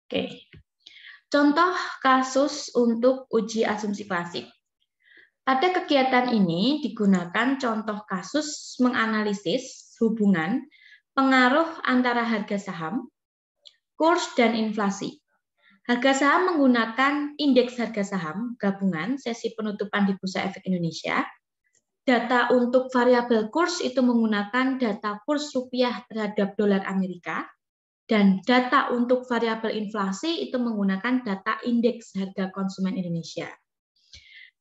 Oke. Contoh kasus untuk uji asumsi klasik. Pada kegiatan ini digunakan contoh kasus menganalisis hubungan pengaruh antara harga saham, kurs, dan inflasi. Harga saham menggunakan indeks harga saham gabungan sesi penutupan di Bursa Efek Indonesia. Data untuk variabel kurs itu menggunakan data kurs rupiah terhadap dolar Amerika. Dan data untuk variabel inflasi itu menggunakan data indeks harga konsumen Indonesia.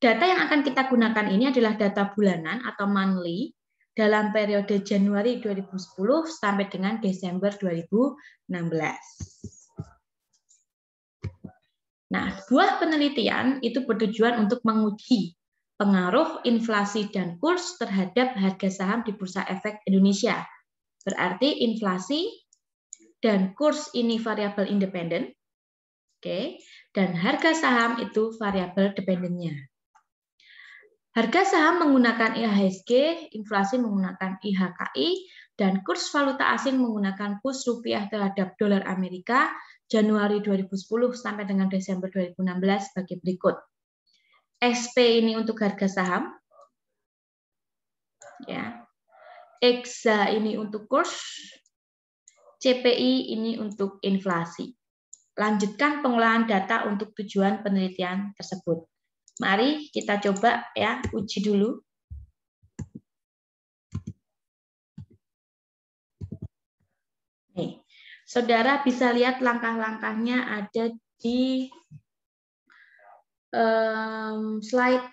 Data yang akan kita gunakan ini adalah data bulanan atau monthly dalam periode Januari 2010 sampai dengan Desember 2016. Nah, buah penelitian itu bertujuan untuk menguji pengaruh inflasi dan kurs terhadap harga saham di Bursa Efek Indonesia. Berarti inflasi dan kurs ini variabel independen, oke, dan harga saham itu variabel dependennya. Harga saham menggunakan IHSG, inflasi menggunakan IHKI, dan kurs valuta asing menggunakan kurs rupiah terhadap dolar Amerika Januari 2010 sampai dengan Desember 2016 sebagai berikut. SP ini untuk harga saham, ya. EXA ini untuk kurs, CPI ini untuk inflasi. Lanjutkan pengolahan data untuk tujuan penelitian tersebut. Mari kita coba ya, uji dulu. Nih, saudara bisa lihat langkah-langkahnya ada di slide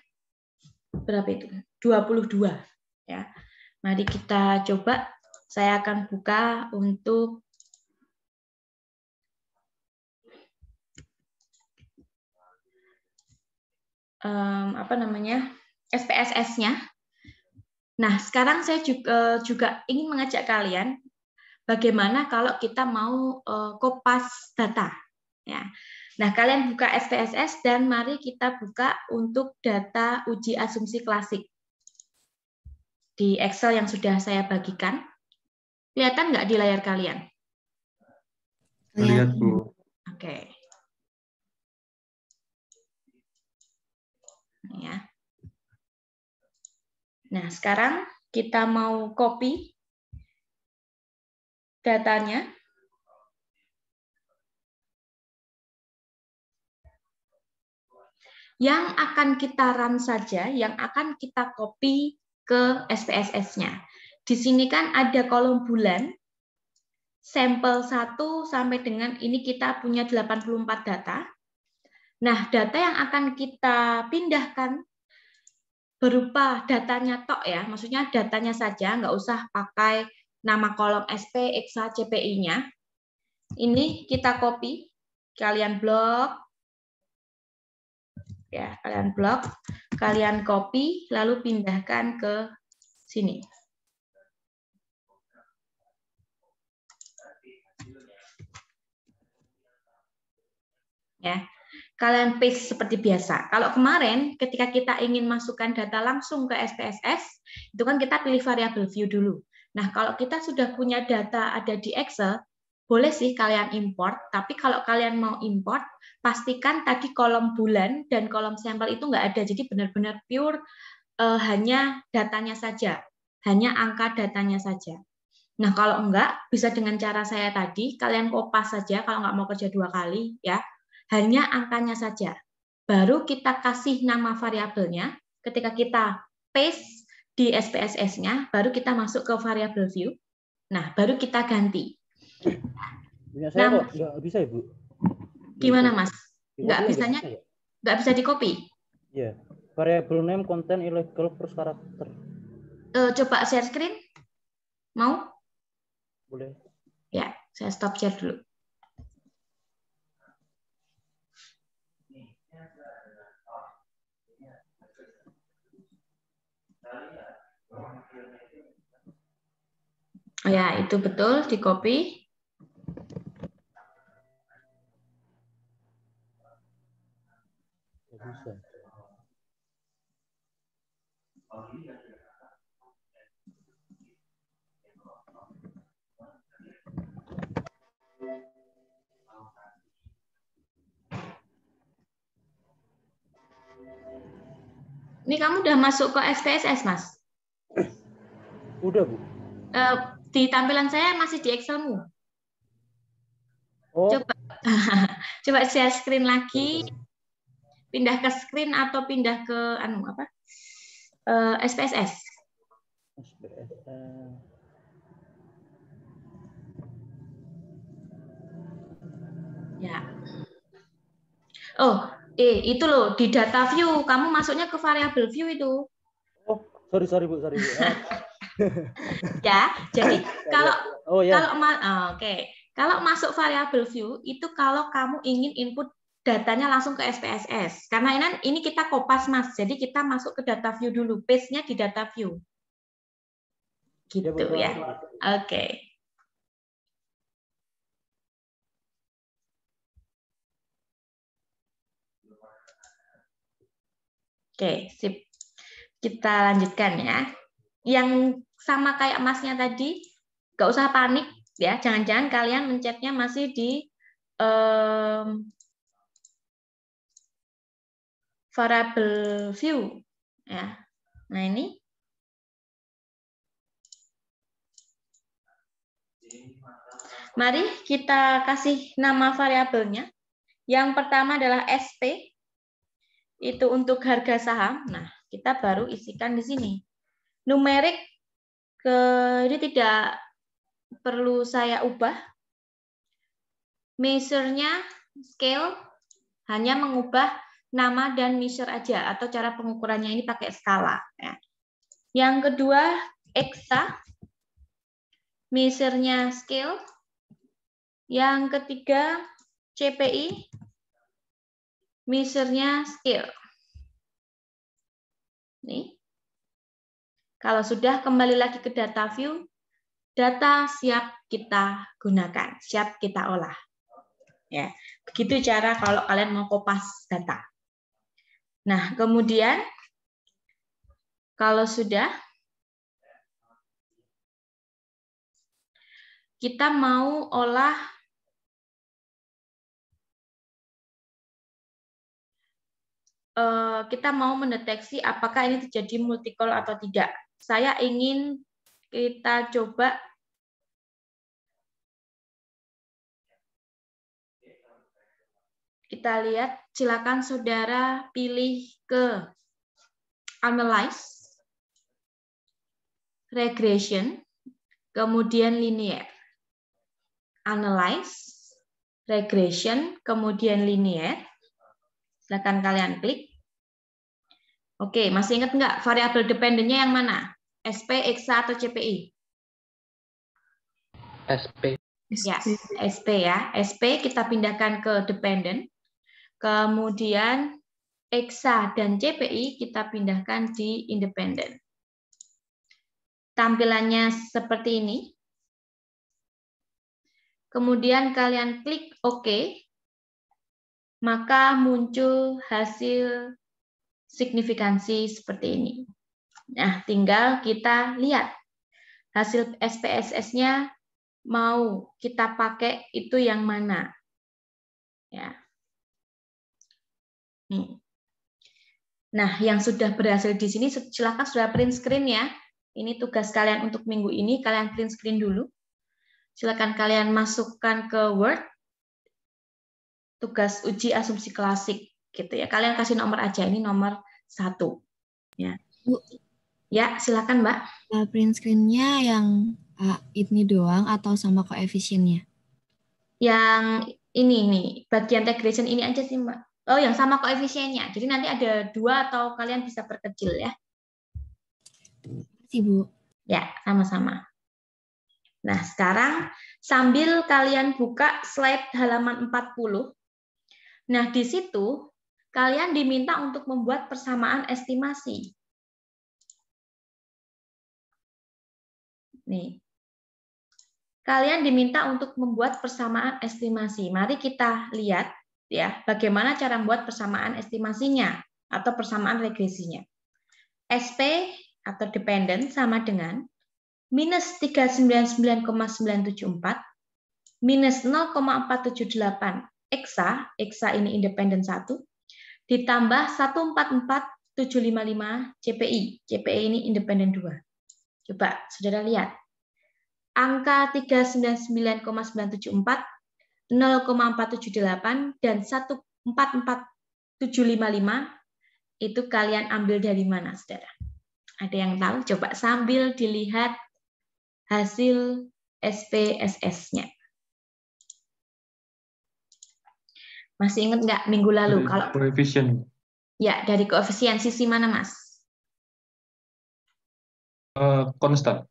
berapa itu? 22 ya. Mari kita coba. Saya akan buka untuk SPSS-nya. Nah, sekarang saya juga ingin mengajak kalian bagaimana kalau kita mau kopas data. Ya. Nah, kalian buka SPSS dan mari kita buka untuk data uji asumsi klasik di Excel yang sudah saya bagikan. Kelihatan nggak di layar kalian? Lihat, Bu. Oke. Ya. Nah, sekarang kita mau copy datanya. Yang akan kita run saja, yang akan kita copy ke SPSS-nya. Di sini kan ada kolom bulan, sampel 1 sampai dengan ini kita punya 84 data. Nah, data yang akan kita pindahkan berupa datanya tok ya, maksudnya datanya saja, nggak usah pakai nama kolom SP, EXA, CPI-nya. Ini kita copy, kalian blok, ya, kalian copy, lalu pindahkan ke sini. Ya, kalian paste seperti biasa. Kalau kemarin ketika kita ingin masukkan data langsung ke SPSS, itu kan kita pilih variabel view dulu. Nah, kalau kita sudah punya data ada di Excel, boleh sih kalian import, tapi kalau kalian mau import, pastikan tadi kolom bulan dan kolom sampel itu nggak ada. Jadi benar-benar pure hanya datanya saja, hanya angka datanya saja. Nah, kalau enggak, bisa dengan cara saya tadi, kalian kopas saja kalau nggak mau kerja 2 kali, ya. Hanya angkanya saja. Baru kita kasih nama variabelnya. Ketika kita paste di SPSS-nya, baru kita masuk ke variabel view. Nah, baru kita ganti. Punya saya kok nggak bisa, Ibu. Gimana, Mas? Nggak bisa di-copy? Iya. Variabel name, content, illegal, first karakter. Coba share screen. Mau? Boleh. Ya, saya stop share dulu. Oh ya, itu betul, di-copy. Bisa. Ini kamu udah masuk ke SPSS, Mas? Udah, Bu. Di tampilan saya masih di Excelmu. Oh, Coba, coba share screen lagi, pindah ke screen atau pindah ke SPSS. SPSS. Ya. Oh, itu loh di data view. Kamu masuknya ke variabel view itu. Oh, sorry Bu, sorry Bu. Ya, jadi kalau Oh ya. kalau masuk variabel view itu kalau kamu ingin input datanya langsung ke SPSS. Karena ini kita kopas, Mas. Jadi kita masuk ke data view dulu. Paste-nya di data view. Gitu ya. Oke. Oke, sip. Kita lanjutkan ya. Yang sama kayak Masnya tadi, nggak usah panik ya. Jangan-jangan kalian mencetnya masih di variable view ya. Nah, ini mari kita kasih nama variabelnya. Yang pertama adalah SP, itu untuk harga saham. Nah, kita baru isikan di sini. Numerik ini tidak perlu saya ubah. Measure-nya scale hanya mengubah nama dan measure aja, atau cara pengukurannya ini pakai skala. Ya. Yang kedua, exa, measure-nya scale. Yang ketiga, CPI, measure-nya scale. Nih. Kalau sudah kembali lagi ke data view, data siap kita gunakan, siap kita olah. Ya, begitu cara kalau kalian mau kopas data. Nah, kemudian kalau sudah, kita mau olah kita mau mendeteksi apakah ini terjadi multi-call atau tidak. Saya ingin kita coba kita lihat, silakan saudara pilih ke analyze, regression, kemudian linear. Analyze, regression, kemudian linear. Silakan kalian klik. Oke, masih ingat nggak variabel dependennya yang mana? SP, exa, atau CPI? SP. Ya, SP ya. SP kita pindahkan ke dependent. Kemudian exa dan CPI kita pindahkan di independent. Tampilannya seperti ini. Kemudian kalian klik OK. Maka muncul hasil signifikansi seperti ini. Nah, tinggal kita lihat hasil SPSS-nya mau kita pakai itu yang mana. Ya. Nih. Nah, yang sudah berhasil di sini silakan sudah print screen ya. Ini tugas kalian untuk minggu ini, kalian print screen dulu. Silakan kalian masukkan ke Word. Tugas uji asumsi klasik gitu ya. Kalian kasih nomor aja, ini nomor 1. Ya. Bu. Ya, silakan Mbak. Print screen-nya yang ini doang atau sama koefisiennya? Yang ini nih, bagian regression ini aja sih Mbak. Oh, yang sama koefisiennya. Jadi nanti ada 2 atau kalian bisa perkecil ya. Terima kasih, Bu. Ya, sama-sama. Nah, sekarang sambil kalian buka slide halaman 40. Nah, di situ kalian diminta untuk membuat persamaan estimasi. Nih. Kalian diminta untuk membuat persamaan estimasi. Mari kita lihat ya, bagaimana cara membuat persamaan estimasinya atau persamaan regresinya. SP atau dependent sama dengan minus 399,974 minus 0,478 exa ini independen 1, ditambah 144 CPI. CPI ini independen 2. Coba saudara lihat. Angka 399,974, 0,478, dan 144,755 itu kalian ambil dari mana, saudara? Ada yang tahu? Coba sambil dilihat hasil SPSS-nya. Masih ingat nggak minggu lalu? Dari Kalau koefisien. ya, dari koefisien sisi mana, Mas? Konstan.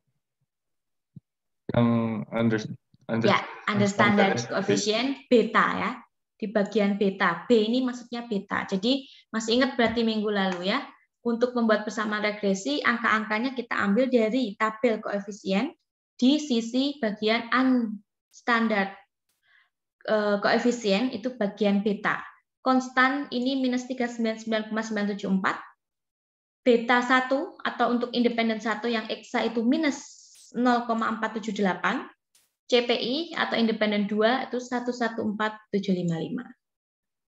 Yang Ya, under standard coefficient beta ya. Di bagian beta. B ini maksudnya beta. Jadi masih ingat berarti minggu lalu ya. Untuk membuat persamaan regresi, angka-angkanya kita ambil dari tabel koefisien di sisi bagian unstandard koefisien itu bagian beta. Konstan ini minus 399,974. Beta 1 atau untuk independen 1 yang eksa itu minus 0,478. CPI atau independen 2 itu 114,755.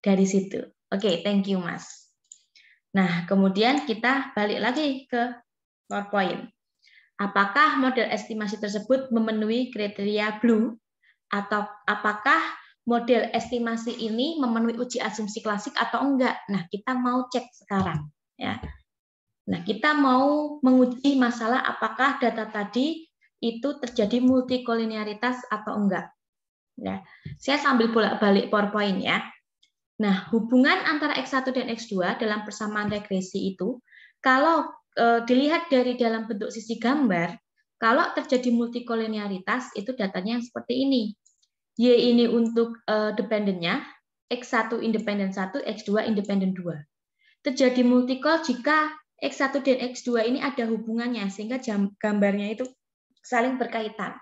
Dari situ. Oke, thank you Mas. Nah, kemudian kita balik lagi ke PowerPoint. Apakah model estimasi tersebut memenuhi kriteria Blue atau apakah model estimasi ini memenuhi uji asumsi klasik atau enggak? Nah, kita mau cek sekarang ya. Nah, kita mau menguji masalah apakah data tadi itu terjadi multikolinearitas atau enggak. Ya, saya sambil bolak-balik PowerPoint ya. Nah, hubungan antara X1 dan X2 dalam persamaan regresi itu, kalau dilihat dari dalam bentuk sisi gambar, kalau terjadi multikolinearitas, itu datanya yang seperti ini. Y ini untuk dependennya, X1 independen 1, X2 independen 2. Terjadi multikol jika X1 dan X2 ini ada hubungannya, sehingga gambarnya itu saling berkaitan.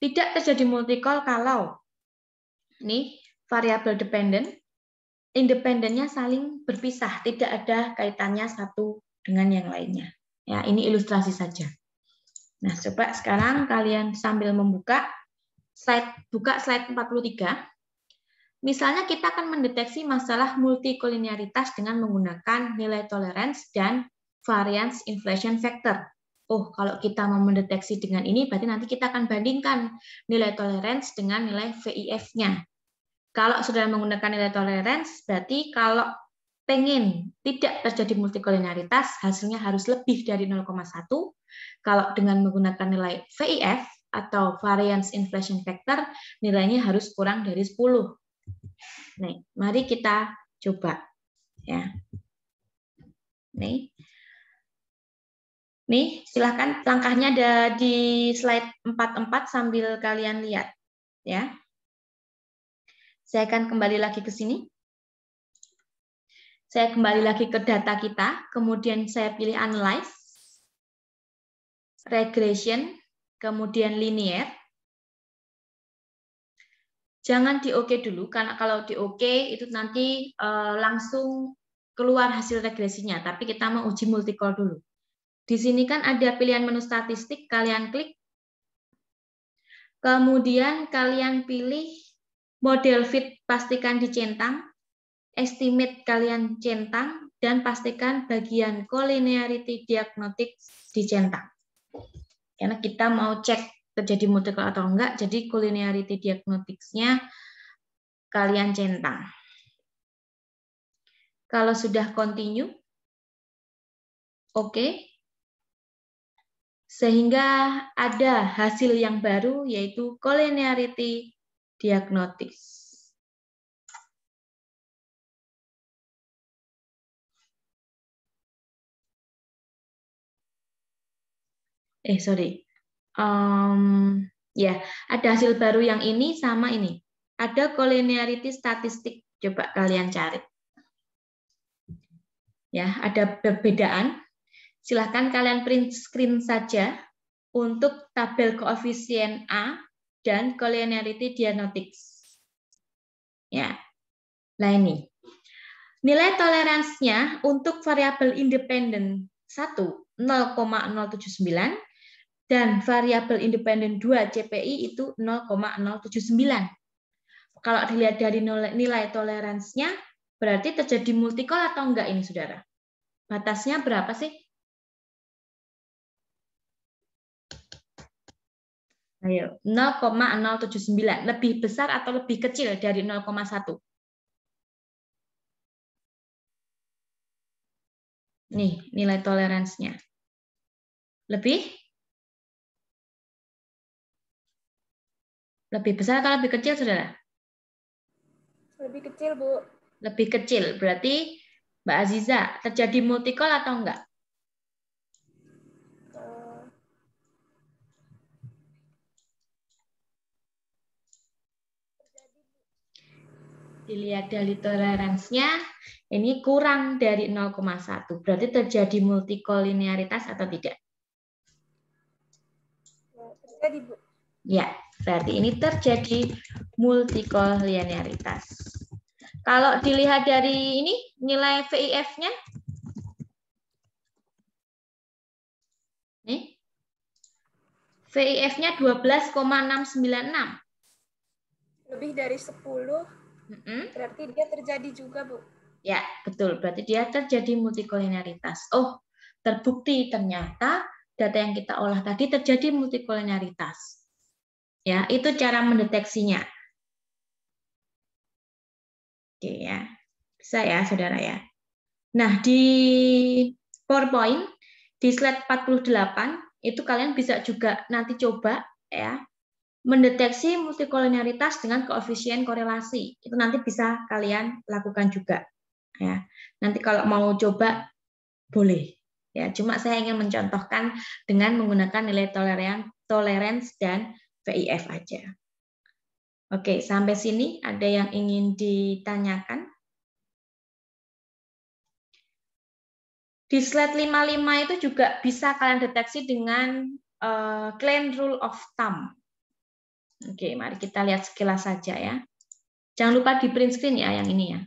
Tidak terjadi multikol kalau ini variabel dependent, independennya saling berpisah, tidak ada kaitannya satu dengan yang lainnya. Ya, ini ilustrasi saja. Nah, coba sekarang kalian sambil membuka buka slide 43. Misalnya kita akan mendeteksi masalah multikolinearitas dengan menggunakan nilai tolerance dan variance inflation factor. Oh, kalau kita mau mendeteksi dengan ini, berarti nanti kita akan bandingkan nilai tolerance dengan nilai VIF-nya. Kalau sudah menggunakan nilai tolerance, berarti kalau pengen tidak terjadi multikolinearitas, hasilnya harus lebih dari 0,1. Kalau dengan menggunakan nilai VIF atau variance inflation factor, nilainya harus kurang dari 10. Nih, mari kita coba. Ya. Nih, silahkan langkahnya ada di slide 44 sambil kalian lihat. Ya. Saya akan kembali lagi ke sini. Saya kembali lagi ke data kita, kemudian saya pilih analyze, regression, kemudian linear. Jangan di OK dulu, karena kalau di OK itu nanti langsung keluar hasil regresinya, tapi kita mau uji multikol dulu. Di sini kan ada pilihan menu statistik, kalian klik. Kemudian kalian pilih model fit, pastikan dicentang, estimate kalian centang, dan pastikan bagian collinearity diagnostics dicentang. Karena kita mau cek terjadi multikol atau enggak, jadi collinearity diagnostics-nya kalian centang. Kalau sudah continue, oke. Sehingga ada hasil yang baru yaitu collinearity diagnostics. Ya, ada hasil baru yang ini sama ini. Ada collinearity statistik. Coba kalian cari. Ya, ada perbedaan. Silahkan kalian print screen saja untuk tabel koefisien A dan collinearity diagnostics. Ya, nah ini. Nilai toleransinya untuk variabel independen 1 0,079 dan variabel independen 2 CPI itu 0,079. Kalau dilihat dari nilai toleransinya berarti terjadi multikol atau enggak ini, Saudara? Batasnya berapa sih? Ayo, 0,079. Lebih besar atau lebih kecil dari 0,1? Nih, nilai toleransinya. Lebih? Lebih besar atau lebih kecil, saudara? Lebih kecil, Bu. Lebih kecil. Berarti, Mbak Aziza, terjadi multicol atau enggak? Dilihat dari toleransinya, ini kurang dari 0,1. Berarti terjadi multikolinearitas atau tidak? Terjadi, Bu. Ya, berarti ini terjadi multikolinearitas. Kalau dilihat dari ini, nilai VIF-nya, nih, VIF-nya 12,696. Lebih dari 10, berarti dia terjadi juga, Bu. Ya, betul. Berarti dia terjadi multikolinearitas. Oh, terbukti ternyata data yang kita olah tadi terjadi multikolinearitas. Ya, itu cara mendeteksinya. Oke ya. Bisa ya, Saudara ya. Nah, di PowerPoint di slide 48 itu kalian bisa juga nanti coba ya mendeteksi multikolinearitas dengan koefisien korelasi. Itu nanti bisa kalian lakukan juga. Ya. Nanti kalau mau coba boleh. Ya, cuma saya ingin mencontohkan dengan menggunakan nilai tolerance dan VIF aja. Oke, sampai sini ada yang ingin ditanyakan? Di slide 55 itu juga bisa kalian deteksi dengan Klein rule of thumb. Oke, mari kita lihat sekilas saja ya. Jangan lupa di print screen ya yang ini ya.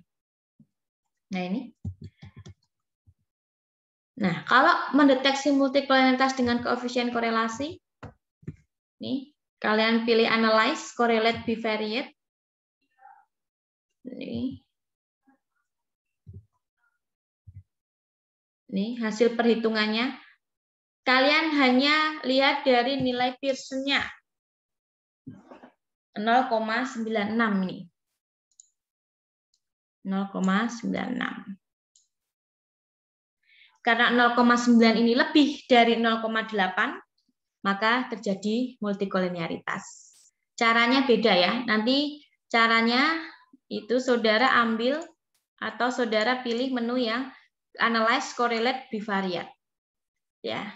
Nah, ini. Nah, kalau mendeteksi multikolinearitas dengan koefisien korelasi, nih, kalian pilih analyze, correlate, bivariate. Nih, hasil perhitungannya. Kalian hanya lihat dari nilai Pearson-nya. 0,96 nih. 0,96. Karena 0,9 ini lebih dari 0,8, maka terjadi multikolinearitas. Caranya beda ya. Nanti caranya itu saudara ambil atau saudara pilih menu yang analyze, correlate, bivariate. Ya.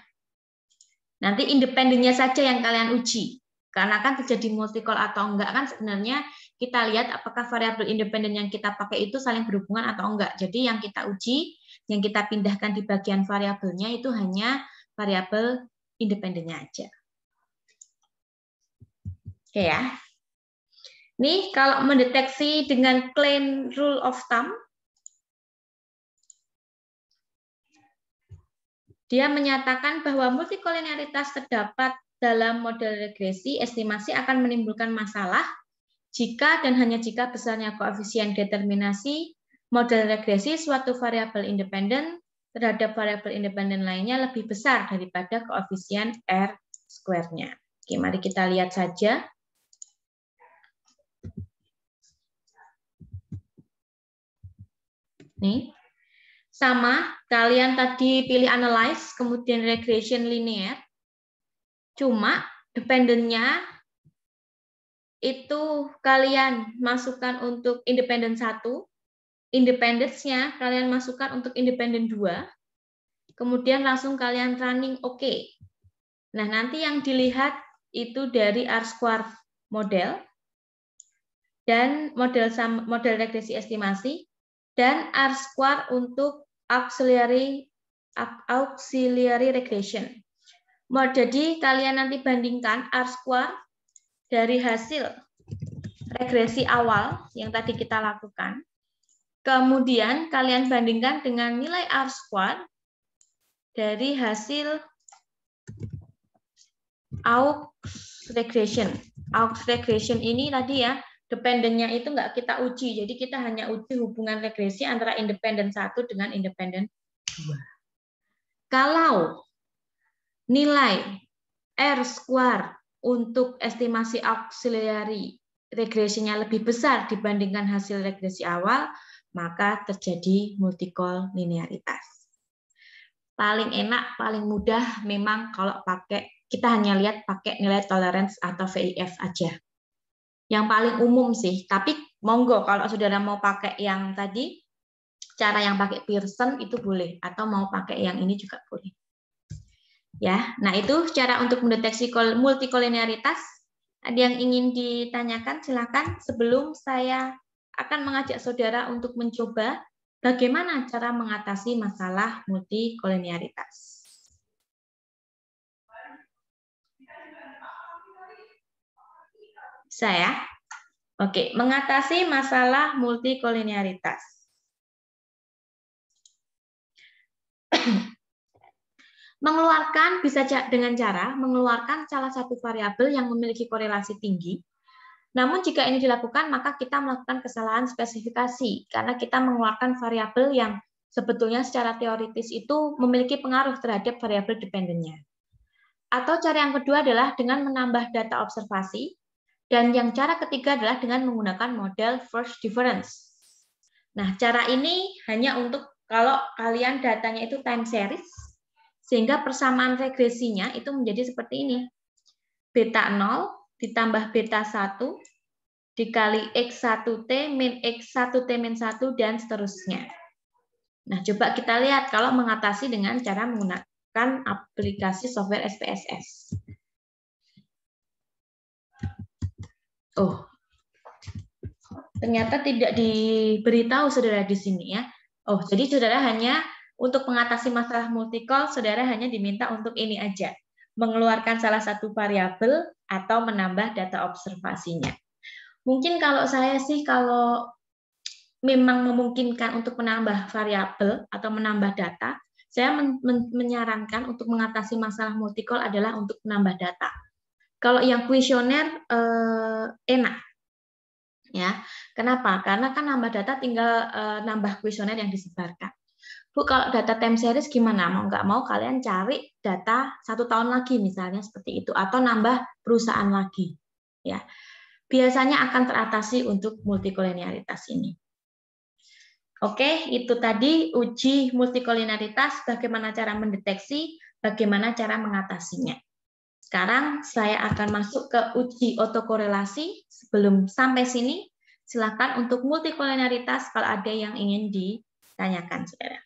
Nanti independennya saja yang kalian uji. Karena kan terjadi multikol atau enggak kan sebenarnya kita lihat apakah variabel independen yang kita pakai itu saling berhubungan atau enggak. Jadi yang kita uji, yang kita pindahkan di bagian variabelnya itu hanya variabel independennya aja. Oke ya. Nih kalau mendeteksi dengan Klein rule of thumb, dia menyatakan bahwa multikolinearitas terdapat dalam model regresi, estimasi akan menimbulkan masalah jika dan hanya jika besarnya koefisien determinasi model regresi suatu variabel independen terhadap variabel independen lainnya lebih besar daripada koefisien R square-nya. Oke, mari kita lihat saja. Nih. Sama, kalian tadi pilih analyze, kemudian regression linear. Cuma dependennya itu kalian masukkan untuk independen 1, independence-nya kalian masukkan untuk independen 2, kemudian langsung kalian running OK. Nah, nanti yang dilihat itu dari R-square model dan model regresi estimasi dan R-square untuk auxiliary regression. Jadi kalian nanti bandingkan R-square dari hasil regresi awal yang tadi kita lakukan. Kemudian kalian bandingkan dengan nilai R-square dari hasil aux regression. Aux regression ini tadi ya, dependennya itu nggak kita uji. Jadi kita hanya uji hubungan regresi antara independen 1 dengan independen 2. Kalau nilai R square untuk estimasi auxiliary regresinya lebih besar dibandingkan hasil regresi awal, maka terjadi multikolinearitas. Paling enak, paling mudah memang kalau pakai, kita hanya lihat pakai nilai tolerance atau VIF aja. Yang paling umum sih, tapi monggo kalau saudara mau pakai yang tadi, cara yang pakai Pearson itu boleh, atau mau pakai yang ini juga boleh. Ya, nah itu cara untuk mendeteksi multikolinearitas. Ada yang ingin ditanyakan, silakan. Sebelum saya akan mengajak saudara untuk mencoba bagaimana cara mengatasi masalah multikolinearitas. Saya, oke, mengatasi masalah multikolinearitas. Mengeluarkan bisa dengan cara mengeluarkan salah satu variabel yang memiliki korelasi tinggi. Namun jika ini dilakukan, maka kita melakukan kesalahan spesifikasi karena kita mengeluarkan variabel yang sebetulnya secara teoritis itu memiliki pengaruh terhadap variabel dependennya. Atau cara yang kedua adalah dengan menambah data observasi, dan yang cara ketiga adalah dengan menggunakan model first difference. Nah, cara ini hanya untuk kalau kalian datanya itu time series, sehingga persamaan regresinya itu menjadi seperti ini. Beta 0 ditambah beta 1 dikali X1T min X1T min 1 dan seterusnya. Nah, coba kita lihat kalau mengatasi dengan cara menggunakan aplikasi software SPSS. Oh, ternyata tidak diberitahu saudara di sini ya. Oh, jadi saudara hanya untuk mengatasi masalah multikol, saudara hanya diminta untuk ini aja, mengeluarkan salah satu variabel atau menambah data observasinya. Mungkin kalau saya sih, kalau memang memungkinkan untuk menambah variabel atau menambah data, saya menyarankan untuk mengatasi masalah multikol adalah untuk menambah data. Kalau yang kuesioner enak. Ya, kenapa? Karena kan nambah data tinggal nambah kuesioner yang disebarkan. Bu, kalau data time series gimana? Mau nggak mau kalian cari data 1 tahun lagi misalnya seperti itu, atau nambah perusahaan lagi. Ya, biasanya akan teratasi untuk multikolinearitas ini. Oke, itu tadi uji multikolinearitas, bagaimana cara mendeteksi, bagaimana cara mengatasinya. Sekarang saya akan masuk ke uji otokorelasi. Sebelum sampai sini, silakan untuk multikolinearitas kalau ada yang ingin ditanyakan, saudara.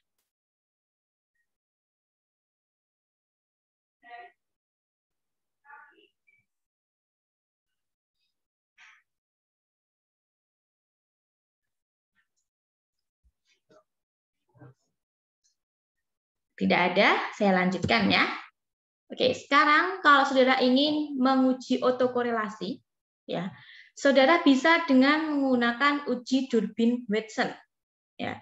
Tidak ada, saya lanjutkan ya. Oke, sekarang kalau saudara ingin menguji otokorelasi, ya, saudara bisa dengan menggunakan uji Durbin-Watson. Ya,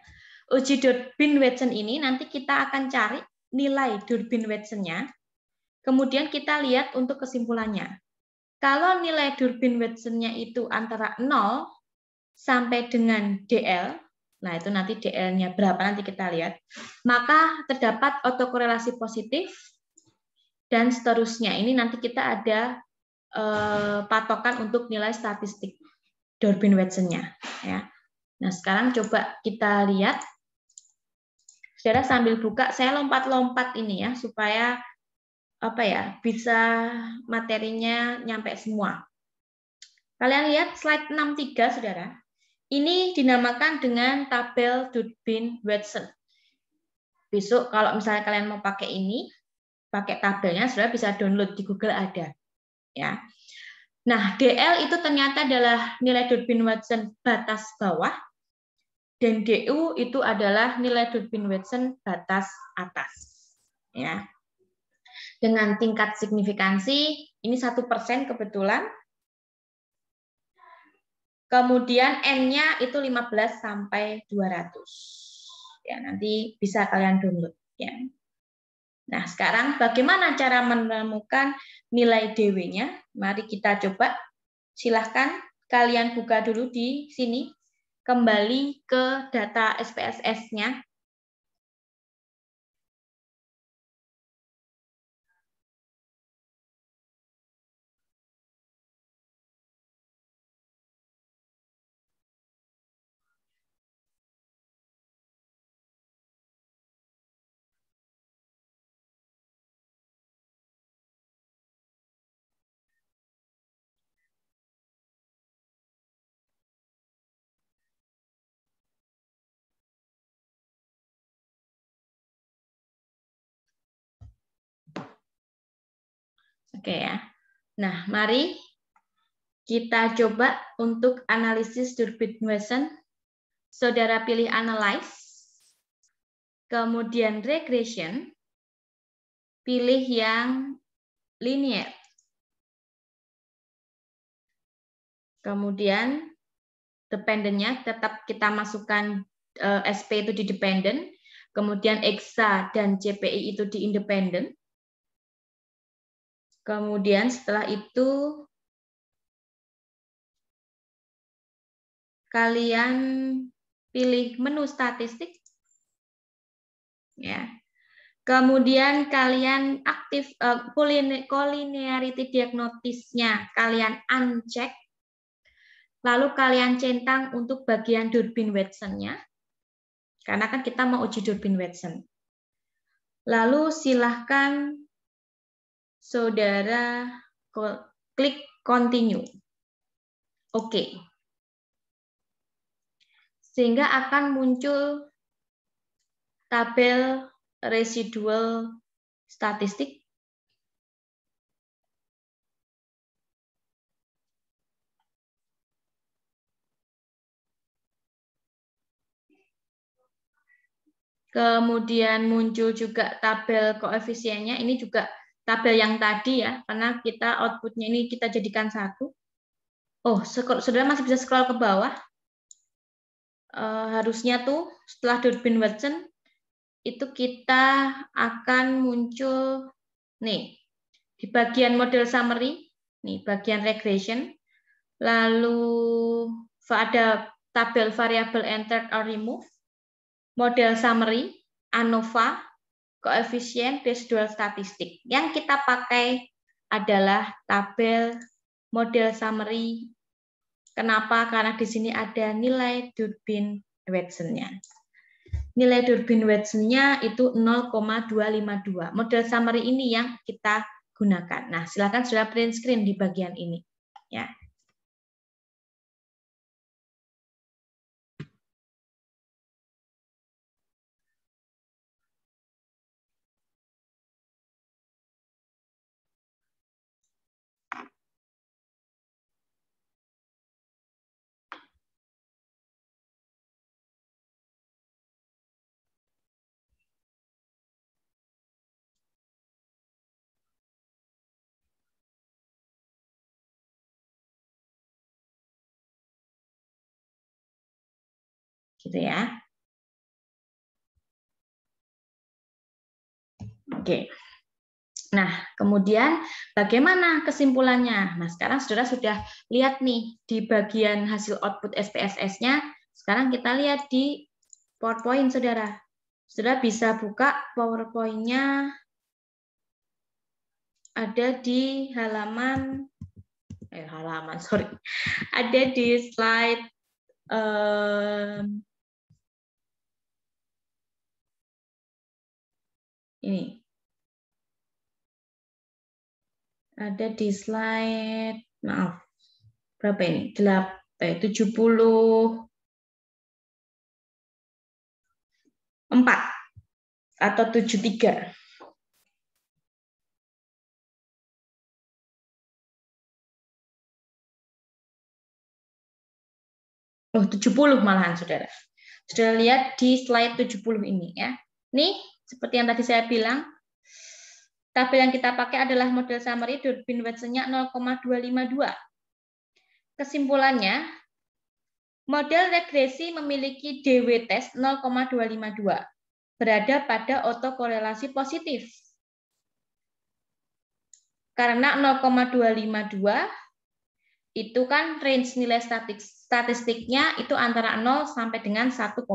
uji Durbin-Watson ini nanti kita akan cari nilai Durbin-Watson-nya, kemudian kita lihat untuk kesimpulannya. Kalau nilai Durbin-Watson-nya itu antara 0 sampai dengan DL, nah itu nanti DL-nya berapa nanti kita lihat, maka terdapat otokorelasi positif, dan seterusnya. Ini nanti kita ada patokan untuk nilai statistik Durbin-Watson-nya. Ya. Nah, sekarang coba kita lihat. Saudara sambil buka, saya lompat-lompat ini ya, supaya bisa materinya nyampe semua. Kalian lihat slide 63, saudara. Ini dinamakan dengan tabel Durbin-Watson. Besok kalau misalnya kalian mau pakai ini, pakai tabelnya, saudara bisa download di Google ada. Ya. Nah, DL itu ternyata adalah nilai Durbin-Watson batas bawah, dan DU itu adalah nilai Durbin-Watson batas atas. Ya. Dengan tingkat signifikansi, ini 1% kebetulan. Kemudian N-nya itu 15 sampai 200. Ya, nanti bisa kalian download. Ya. Nah, sekarang bagaimana cara menemukan nilai DW-nya? Mari kita coba. Silahkan kalian buka dulu di sini. Kembali ke data SPSS-nya. Oke ya. Nah, mari kita coba untuk analisis Durbin-Watson. Saudara pilih analyze, kemudian regression, pilih yang linear. Kemudian dependent-nya tetap kita masukkan SP itu di dependent, kemudian EXA dan CPI itu di independent. Kemudian setelah itu kalian pilih menu statistik, ya. Kemudian kalian aktif collinearity diagnosisnya kalian uncheck, lalu kalian centang untuk bagian Durbin-Watson-nya, karena kan kita mau uji Durbin-Watson. Lalu silahkan saudara klik continue. Oke. Sehingga akan muncul tabel residual statistik. Kemudian muncul juga tabel koefisiennya. Ini juga tabel yang tadi ya, karena kita outputnya ini kita jadikan satu. Oh, saudara masih bisa scroll ke bawah. Harusnya tuh setelah Durbin-Watson itu kita akan muncul nih di bagian model summary, nih bagian regression, lalu ada tabel variable entered or removed, model summary, ANOVA, koefisien residual statistik. Yang kita pakai adalah tabel model summary. Kenapa? Karena di sini ada nilai Durbin-Watson-nya. Nilai Durbin-Watson-nya itu 0,252. Model summary ini yang kita gunakan. Nah, silakan sudah print screen di bagian ini, ya. Gitu ya. Oke. Nah, kemudian bagaimana kesimpulannya? Nah, sekarang saudara sudah lihat nih di bagian hasil output SPSS-nya. Sekarang kita lihat di PowerPoint, saudara. Saudara bisa buka PowerPoint-nya ada di ada di slide ini. Ada di slide, maaf, berapa ini? 74 atau 73. Oh, 70 malahan, saudara. Saudara lihat di slide 70 ini ya. Nih, seperti yang tadi saya bilang, tabel yang kita pakai adalah model summary Durbin-Watson-nya 0,252. Kesimpulannya, model regresi memiliki DW test 0,252, berada pada autokorelasi positif. Karena 0,252 itu kan range nilai statistiknya itu antara 0 sampai dengan 1,46.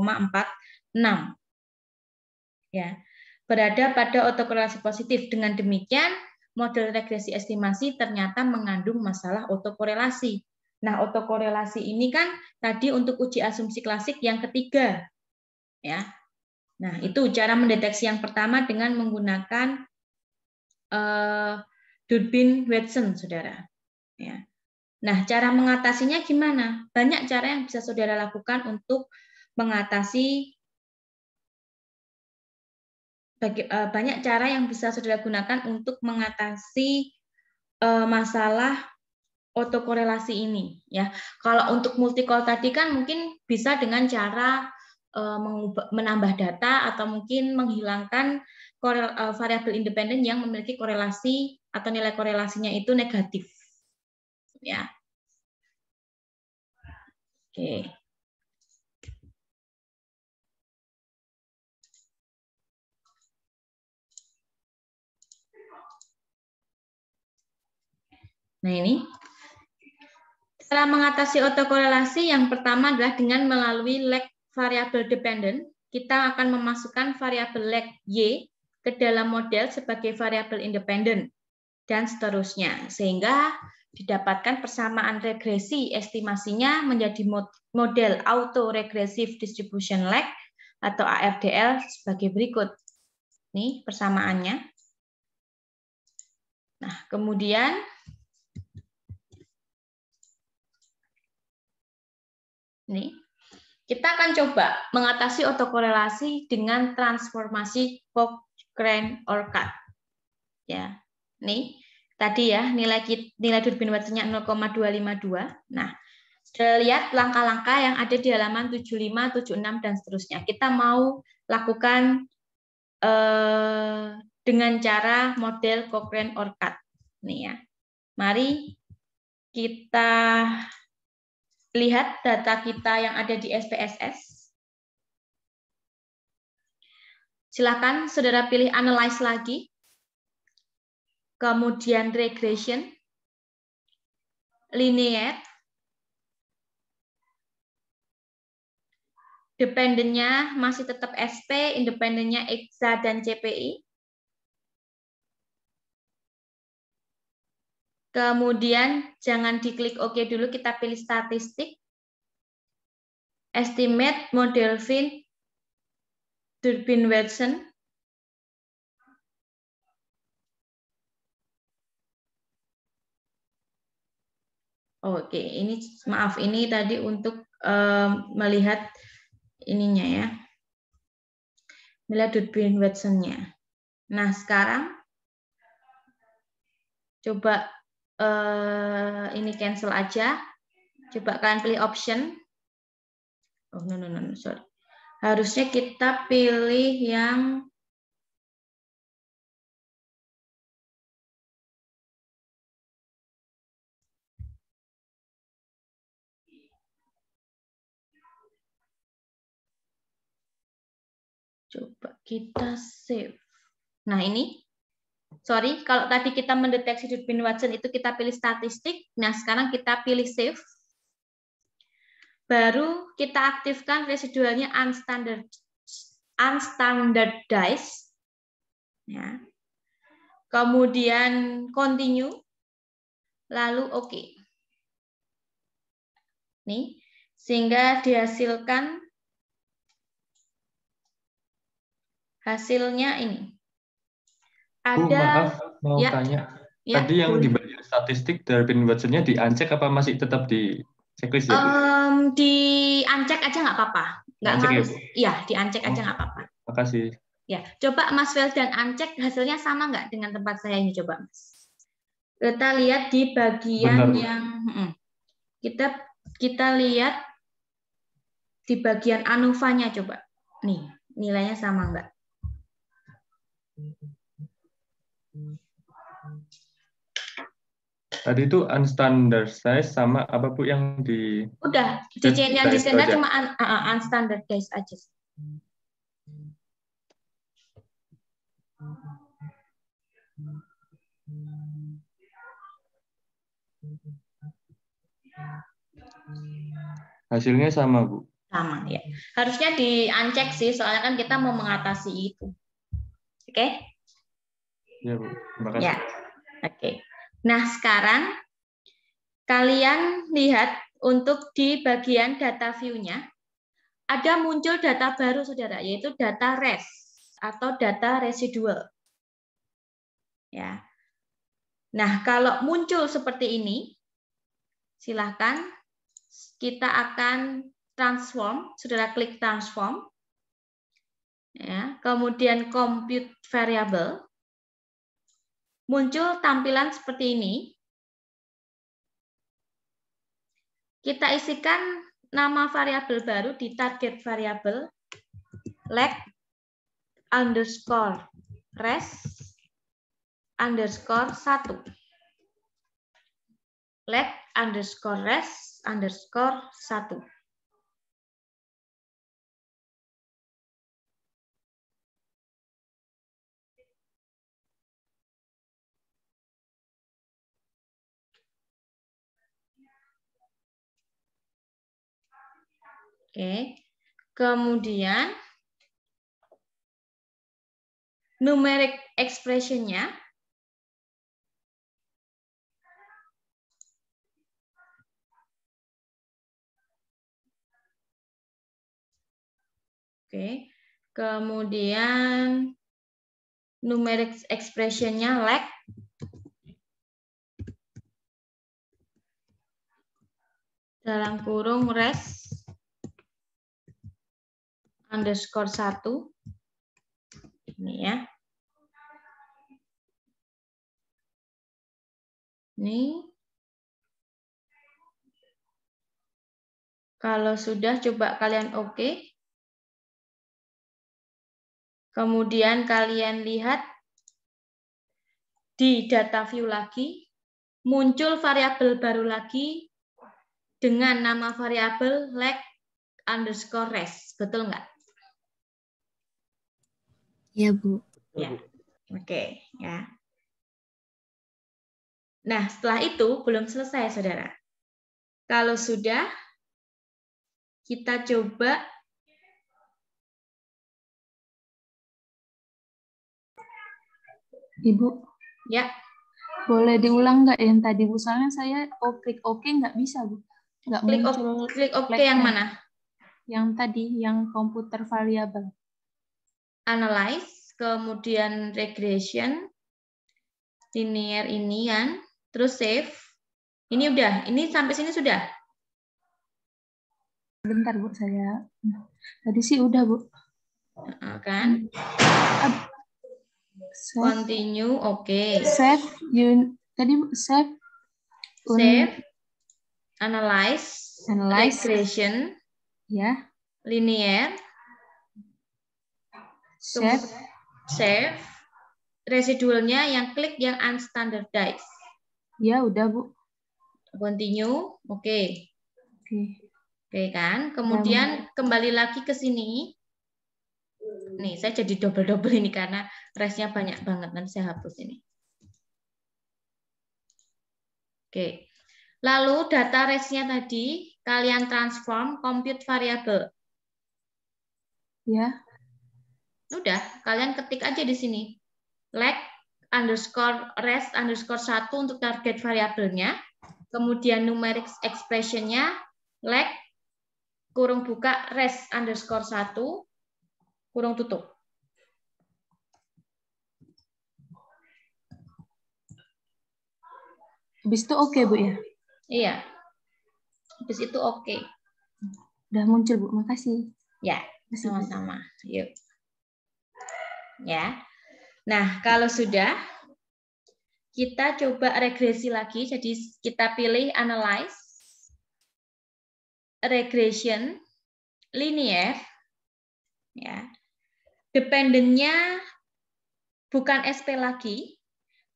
Ya, berada pada autokorelasi positif. Dengan demikian, model regresi estimasi ternyata mengandung masalah autokorelasi. Nah, autokorelasi ini kan tadi untuk uji asumsi klasik yang ketiga. Ya. Nah, itu cara mendeteksi yang pertama dengan menggunakan Durbin-Watson, saudara. Ya. Nah, cara mengatasinya gimana? Banyak cara yang bisa saudara lakukan untuk mengatasi, banyak cara yang bisa saudara gunakan untuk mengatasi masalah autokorelasi ini ya. Kalau untuk multi-call tadi kan mungkin bisa dengan cara menambah data atau mungkin menghilangkan variabel independen yang memiliki korelasi atau nilai korelasinya itu negatif ya. Oke. Nah ini cara mengatasi autokorelasi yang pertama adalah dengan melalui lag variable dependent. Kita akan memasukkan variabel lag Y ke dalam model sebagai variabel independen dan seterusnya, sehingga didapatkan persamaan regresi estimasinya menjadi model auto regressive distribution lag atau ARDL sebagai berikut. Nih persamaannya. Nah, kemudian nih kita akan coba mengatasi autokorelasi dengan transformasi Cochrane-Orcutt. Ya, nih tadi ya nilai Durbin Watson-nya 0,252. Nah, lihat langkah-langkah yang ada di halaman 75, 76 dan seterusnya. Kita mau lakukan dengan cara model Cochrane-Orcutt. Nih ya. Mari kita lihat data kita yang ada di SPSS. Silakan saudara pilih analyze lagi. Kemudian regression, linear, dependennya masih tetap SP, independennya EXA dan CPI. Kemudian jangan diklik OK dulu, kita pilih statistik. Estimate model fin Durbin Watson. Oke, ini maaf ini tadi untuk melihat ininya ya. Melihat Durbin Watson-nya. Nah, sekarang coba ini cancel aja. Coba kalian pilih option. Oh, no, sorry. Harusnya kita pilih yang coba kita save. Nah, ini. Sorry, kalau tadi kita mendeteksi Durbin Watson itu kita pilih statistik. Nah, sekarang kita pilih save. Baru kita aktifkan residualnya unstandardized. Ya. Kemudian continue. Lalu OK. Nih, sehingga dihasilkan hasilnya ini. Ada maaf mau ya, tanya. Ya, Tadi yang di bagian statistik Durbin Watson-nya diancek apa masih tetap di checklist ya, Bu? Diancek aja nggak apa-apa. Nggak Diancek harus. ya, Bu? Ya, diancek aja nggak apa-apa. Makasih. Ya, coba Mas Feldan ancek hasilnya sama nggak dengan tempat saya ini, coba Mas. Kita lihat di bagian Bentar, yang kita lihat di bagian ANOVA-nya coba. Nih, nilainya sama nggak? Tadi itu unstandardized sama apa Bu yang di Udah, yang di standar cuma unstandardized aja. Hasilnya sama, Bu? Sama ya. Harusnya diancek sih, soalnya kan kita mau mengatasi itu. Oke? Ya, Bu. Terima kasih. Ya. Oke. Nah, sekarang kalian lihat untuk di bagian data view-nya ada muncul data baru, Saudara, yaitu data res atau data residual. Ya. Nah, kalau muncul seperti ini, silahkan kita akan transform, Saudara klik transform. Ya, kemudian compute variable. muncul tampilan seperti ini. Kita isikan nama variabel baru di target variabel leg underscore res underscore 1. Leg underscore res underscore 1. Oke, kemudian numeric expression-nya kemudian numeric expression-nya leg dalam kurung res underscore 1. Ini ya. Ini. Kalau sudah, coba kalian oke. Kemudian kalian lihat di data view lagi, muncul variabel baru lagi dengan nama variabel leg underscore res. Betul nggak? Ya, Bu. Ya. Oke, ya. Nah, setelah itu belum selesai, Saudara. Kalau sudah, kita coba Ibu. ya. Boleh diulang nggak yang tadi, Bu? Soalnya saya klik OK nggak bisa, Bu. Nggak muncul. Klik OK yang mana? Yang tadi, yang komputer variabel. Analyze, kemudian regression, linear ini kan, terus save. Ini udah, ini sampai sini sudah. Bentar, Bu, saya. Tadi sih udah, Bu. Kan? Continue, oke. Save, tadi save. Save, analyze, regression, ya, linear, save, residualnya yang klik yang unstandardized. Ya, udah, Bu. Continue, oke. Oke kan? Kemudian kembali lagi ke sini. Nih, saya jadi double-double ini karena resnya banyak banget. Nanti saya hapus ini. Oke. Lalu data resnya tadi kalian transform compute variable. Ya. Udah, kalian ketik aja di sini. Leg underscore res underscore 1 untuk target variabelnya. Kemudian numeric expression-nya leg kurung buka res underscore 1 kurung tutup. Habis itu oke, Bu, ya? Iya. Habis itu oke. Udah muncul, Bu. Makasih. Ya, sama-sama. Yuk. Ya. Nah, kalau sudah, kita coba regresi lagi. Jadi kita pilih analyze, regression, linear. Ya. Dependennya bukan SP lagi.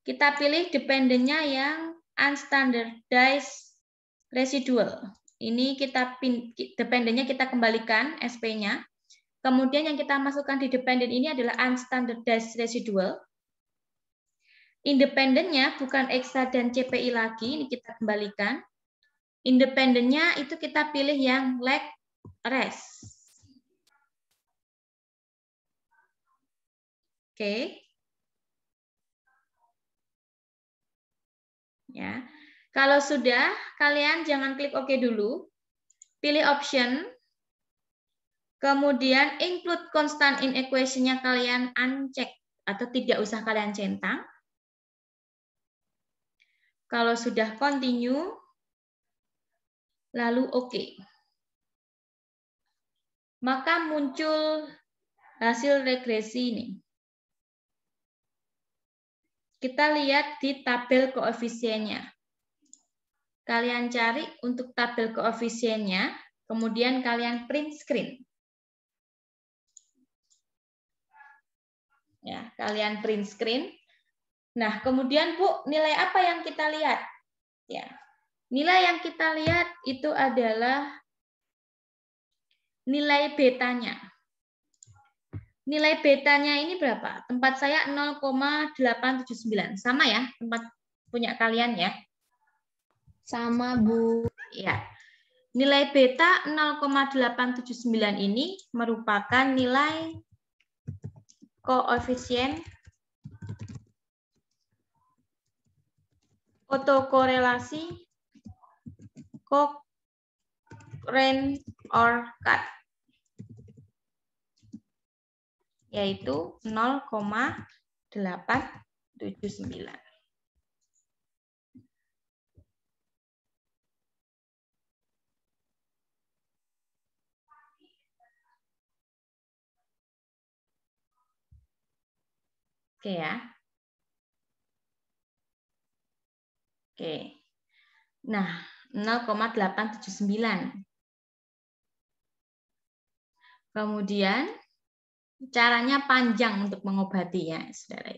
Kita pilih dependennya yang unstandardized residual. Ini dependennya kita kembalikan SP-nya. Kemudian yang kita masukkan di dependent ini adalah unstandardized residual. Independennya bukan EXA dan CPI lagi, ini kita kembalikan. Independennya itu kita pilih yang leg res. Oke. Ya. Kalau sudah, kalian jangan klik OK dulu. Pilih option. Kemudian include constant in equation-nya kalian uncheck atau tidak usah kalian centang. Kalau sudah continue, lalu OK. Maka muncul hasil regresi ini. kita lihat di tabel koefisiennya. Kalian cari untuk tabel koefisiennya, kemudian kalian print screen. Ya, kalian print screen. Nah, kemudian Bu, nilai apa yang kita lihat? Ya, nilai yang kita lihat itu adalah nilai betanya. Nilai betanya ini berapa? Tempat saya 0,879. Sama ya, tempat punya kalian ya? Sama, Bu. Ya. Nilai beta 0,879 ini merupakan nilai koefisien autokorelasi Cochrane or cut, yaitu 0,879. Oke ya. Oke. Nah, 0,879. Kemudian caranya panjang untuk mengobatinya, Saudara.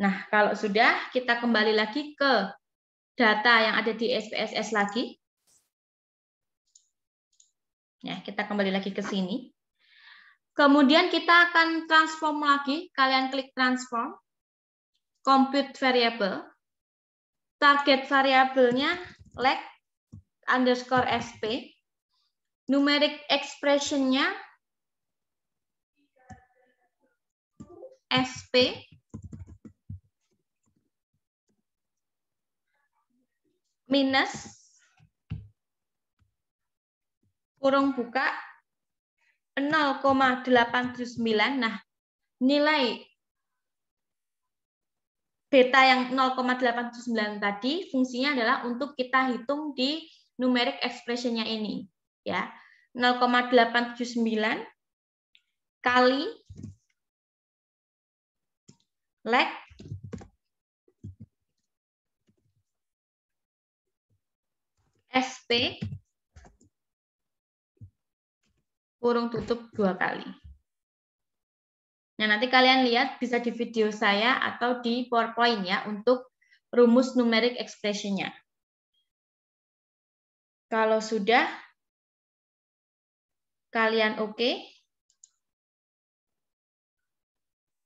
Nah, kalau sudah, kita kembali lagi ke data yang ada di SPSS lagi. Ya, kita kembali lagi ke sini. Kemudian kita akan transform lagi. Kalian klik transform. Compute variable. Target variabelnya leg underscore SP. Numeric expression-nya SP. Minus kurung buka 0,879. Nah, nilai beta yang 0,879 tadi fungsinya adalah untuk kita hitung di numeric expression-nya ini, ya. 0,879 kali leg SP kurung tutup 2 kali. Nah, nanti kalian lihat bisa di video saya atau di PowerPoint ya untuk rumus numeric expression-nya. Kalau sudah, kalian oke.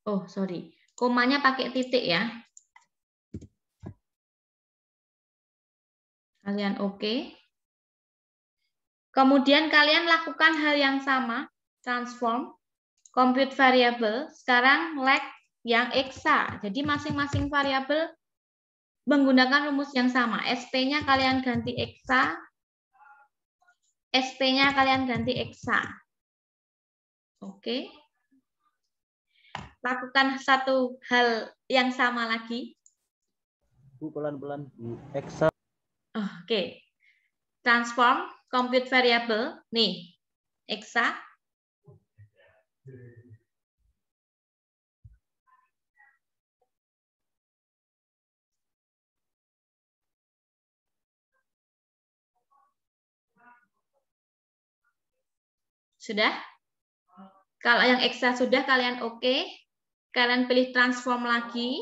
Oh, sorry. Komanya pakai titik ya. Kalian oke. Kemudian kalian lakukan hal yang sama, transform, compute variable, sekarang leg yang eksa. Jadi masing-masing variabel menggunakan rumus yang sama. SP-nya kalian ganti eksa, SP-nya kalian ganti eksa. Oke. Lakukan satu hal yang sama lagi. Bu, pelan-pelan, Bu. Eksa. Oke. Transform, compute variable. Nih, eksa. Sudah? Kalau yang eksa sudah, kalian oke. Kalian pilih transform lagi.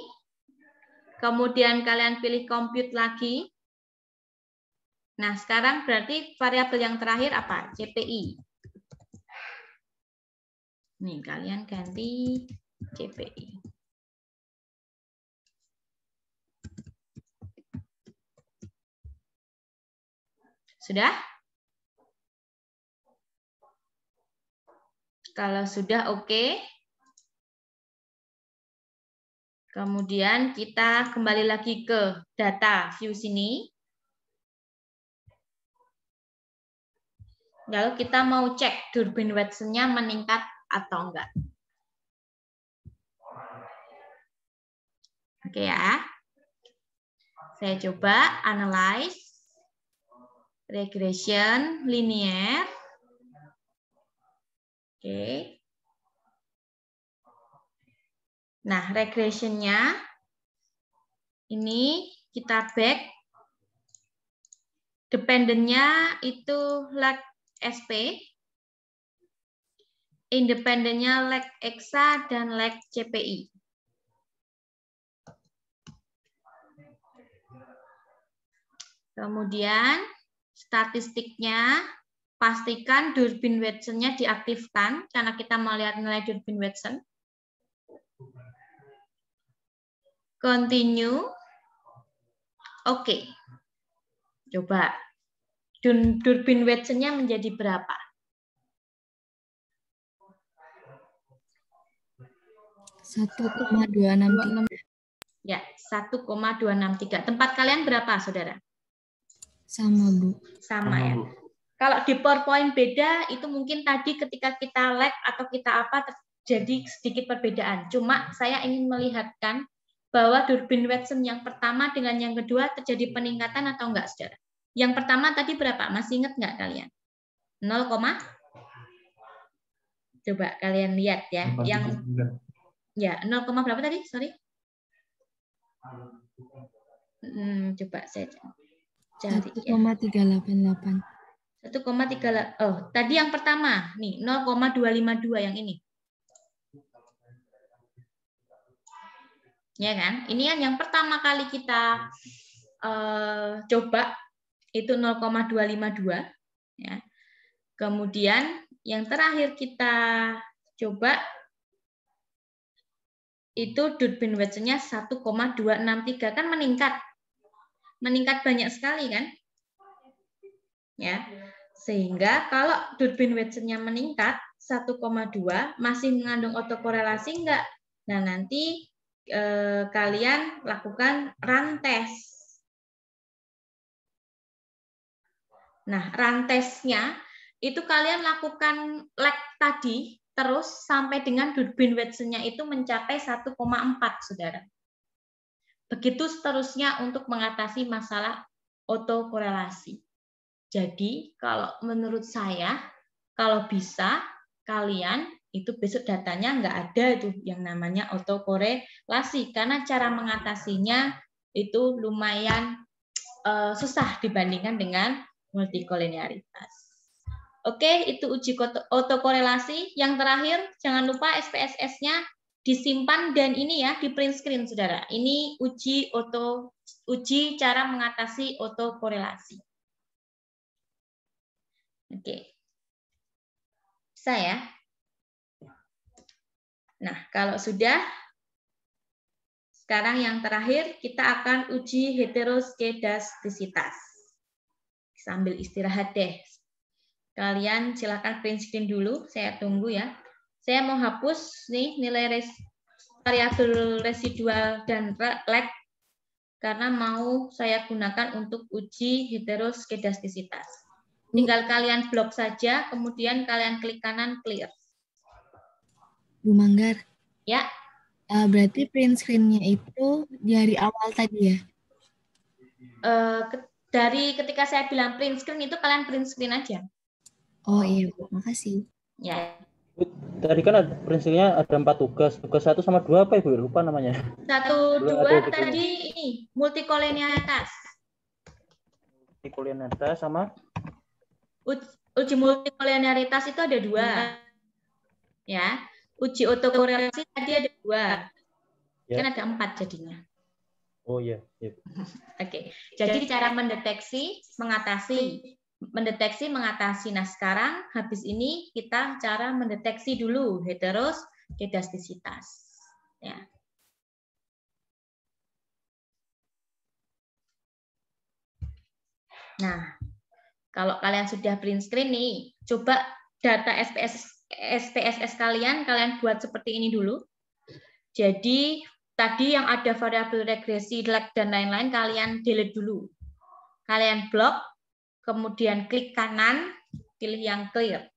Kemudian kalian pilih compute lagi. Nah, sekarang berarti variabel yang terakhir apa? CPI. Nih, kalian ganti CPI. Sudah? Kalau sudah oke. Kemudian kita kembali lagi ke data view sini. Lalu kita mau cek Durbin Watson-nya meningkat atau enggak. Oke ya. Saya coba analyze. regression linear. Oke. Nah, regressionnya ini kita back. Dependennya itu lag SP. Independennya lag EXA dan lag CPI. Kemudian statistiknya, pastikan Durbin-Watson-nya diaktifkan karena kita melihat nilai Durbin-Watson. Continue. Oke. Coba. Durbin-Watson-nya menjadi berapa? Satu 1,263. Ya, 1,263. Tempat kalian berapa, saudara? Sama, Bu. Sama ya. Bu. Kalau di PowerPoint beda, itu mungkin tadi ketika kita lag atau kita apa terjadi sedikit perbedaan. Cuma saya ingin melihatkan bahwa Durbin-Watson yang pertama dengan yang kedua terjadi peningkatan atau enggak, saudara? Yang pertama tadi berapa? Masih ingat enggak kalian? 0, coba kalian lihat ya. Yang ya 0, berapa tadi? Sorry. Coba saya cari ya. 1,388. 1,3. Oh, tadi yang pertama nih 0,252 yang ini. Ya kan? Ini kan yang pertama kali kita coba itu 0,252 ya. Kemudian yang terakhir kita coba itu Durbin-Watson-nya 1,263 kan meningkat. Meningkat banyak sekali kan? Ya. Sehingga kalau Durbin-Watson-nya meningkat 1,2 masih mengandung autokorelasi enggak? Nah, nanti kalian lakukan run test. Nah, run test-nya itu kalian lakukan lag tadi terus sampai dengan Durbin-Watson-nya itu mencapai 1,4, saudara. Begitu seterusnya untuk mengatasi masalah autokorelasi. Jadi, kalau menurut saya, kalau bisa, kalian itu besok datanya nggak ada itu yang namanya autokorelasi. Karena cara mengatasinya itu lumayan susah dibandingkan dengan multikolinearitas. Oke, itu uji autokorelasi. Yang terakhir, jangan lupa SPSS-nya disimpan dan ini ya, di print screen, saudara. Ini uji cara mengatasi autokorelasi. Oke. Bisa ya? Nah, kalau sudah, sekarang yang terakhir kita akan uji heteroskedastisitas. Sambil istirahat deh. Kalian silakan print screen dulu, saya tunggu ya. Saya mau hapus nih nilai variabel residual dan lag karena mau saya gunakan untuk uji heteroskedastisitas. Tinggal kalian blok saja, kemudian kalian klik kanan clear. Bu Manggar. Ya. Berarti print screen-nya itu dari awal tadi ya? Dari ketika saya bilang print screen itu kalian print screen aja. Oh iya, Bu. Makasih. Ya. Tadi kan print screen-nya ada 4 tugas. Tugas 1 sama 2 apa Ibu? Lupa namanya. 1, 2 tadi ini multikolinearitas. Multikolinearitas sama Uji multikolinearitas itu ada 2. Ya. Uji autokorelasi tadi ada 2. Ya. Kan ada 4 jadinya. Oh iya. Oke. Jadi cara mendeteksi, mengatasi. Nah, sekarang habis ini kita cara mendeteksi dulu heteroskedastisitas. Ya. Nah, kalau kalian sudah print screen nih, coba data SPSS kalian buat seperti ini dulu. Jadi tadi yang ada variabel regresi, lag dan lain-lain kalian delete dulu. Kalian blok, kemudian klik kanan, pilih yang clear.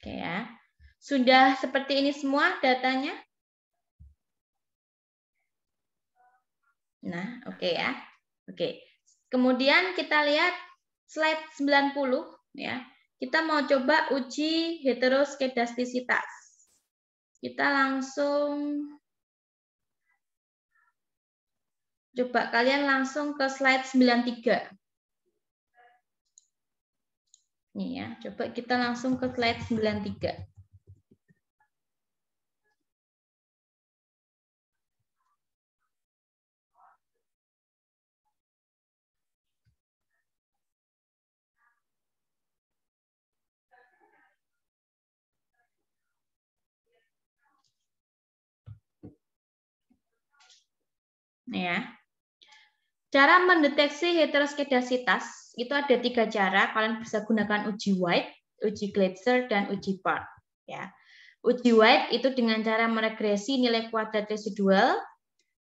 Oke ya. Sudah seperti ini semua datanya? Nah, oke ya. Oke. Kemudian kita lihat slide 90 ya. Kita mau coba uji heteroskedastisitas. Kita langsung coba kalian langsung ke slide 93. Nih ya, coba kita langsung ke slide 93. Ya. Cara mendeteksi heteroskedasitas itu ada 3 cara. Kalian bisa gunakan uji White, uji Gleiser, dan uji Park. Ya. Uji White itu dengan cara meregresi nilai kuadrat residual.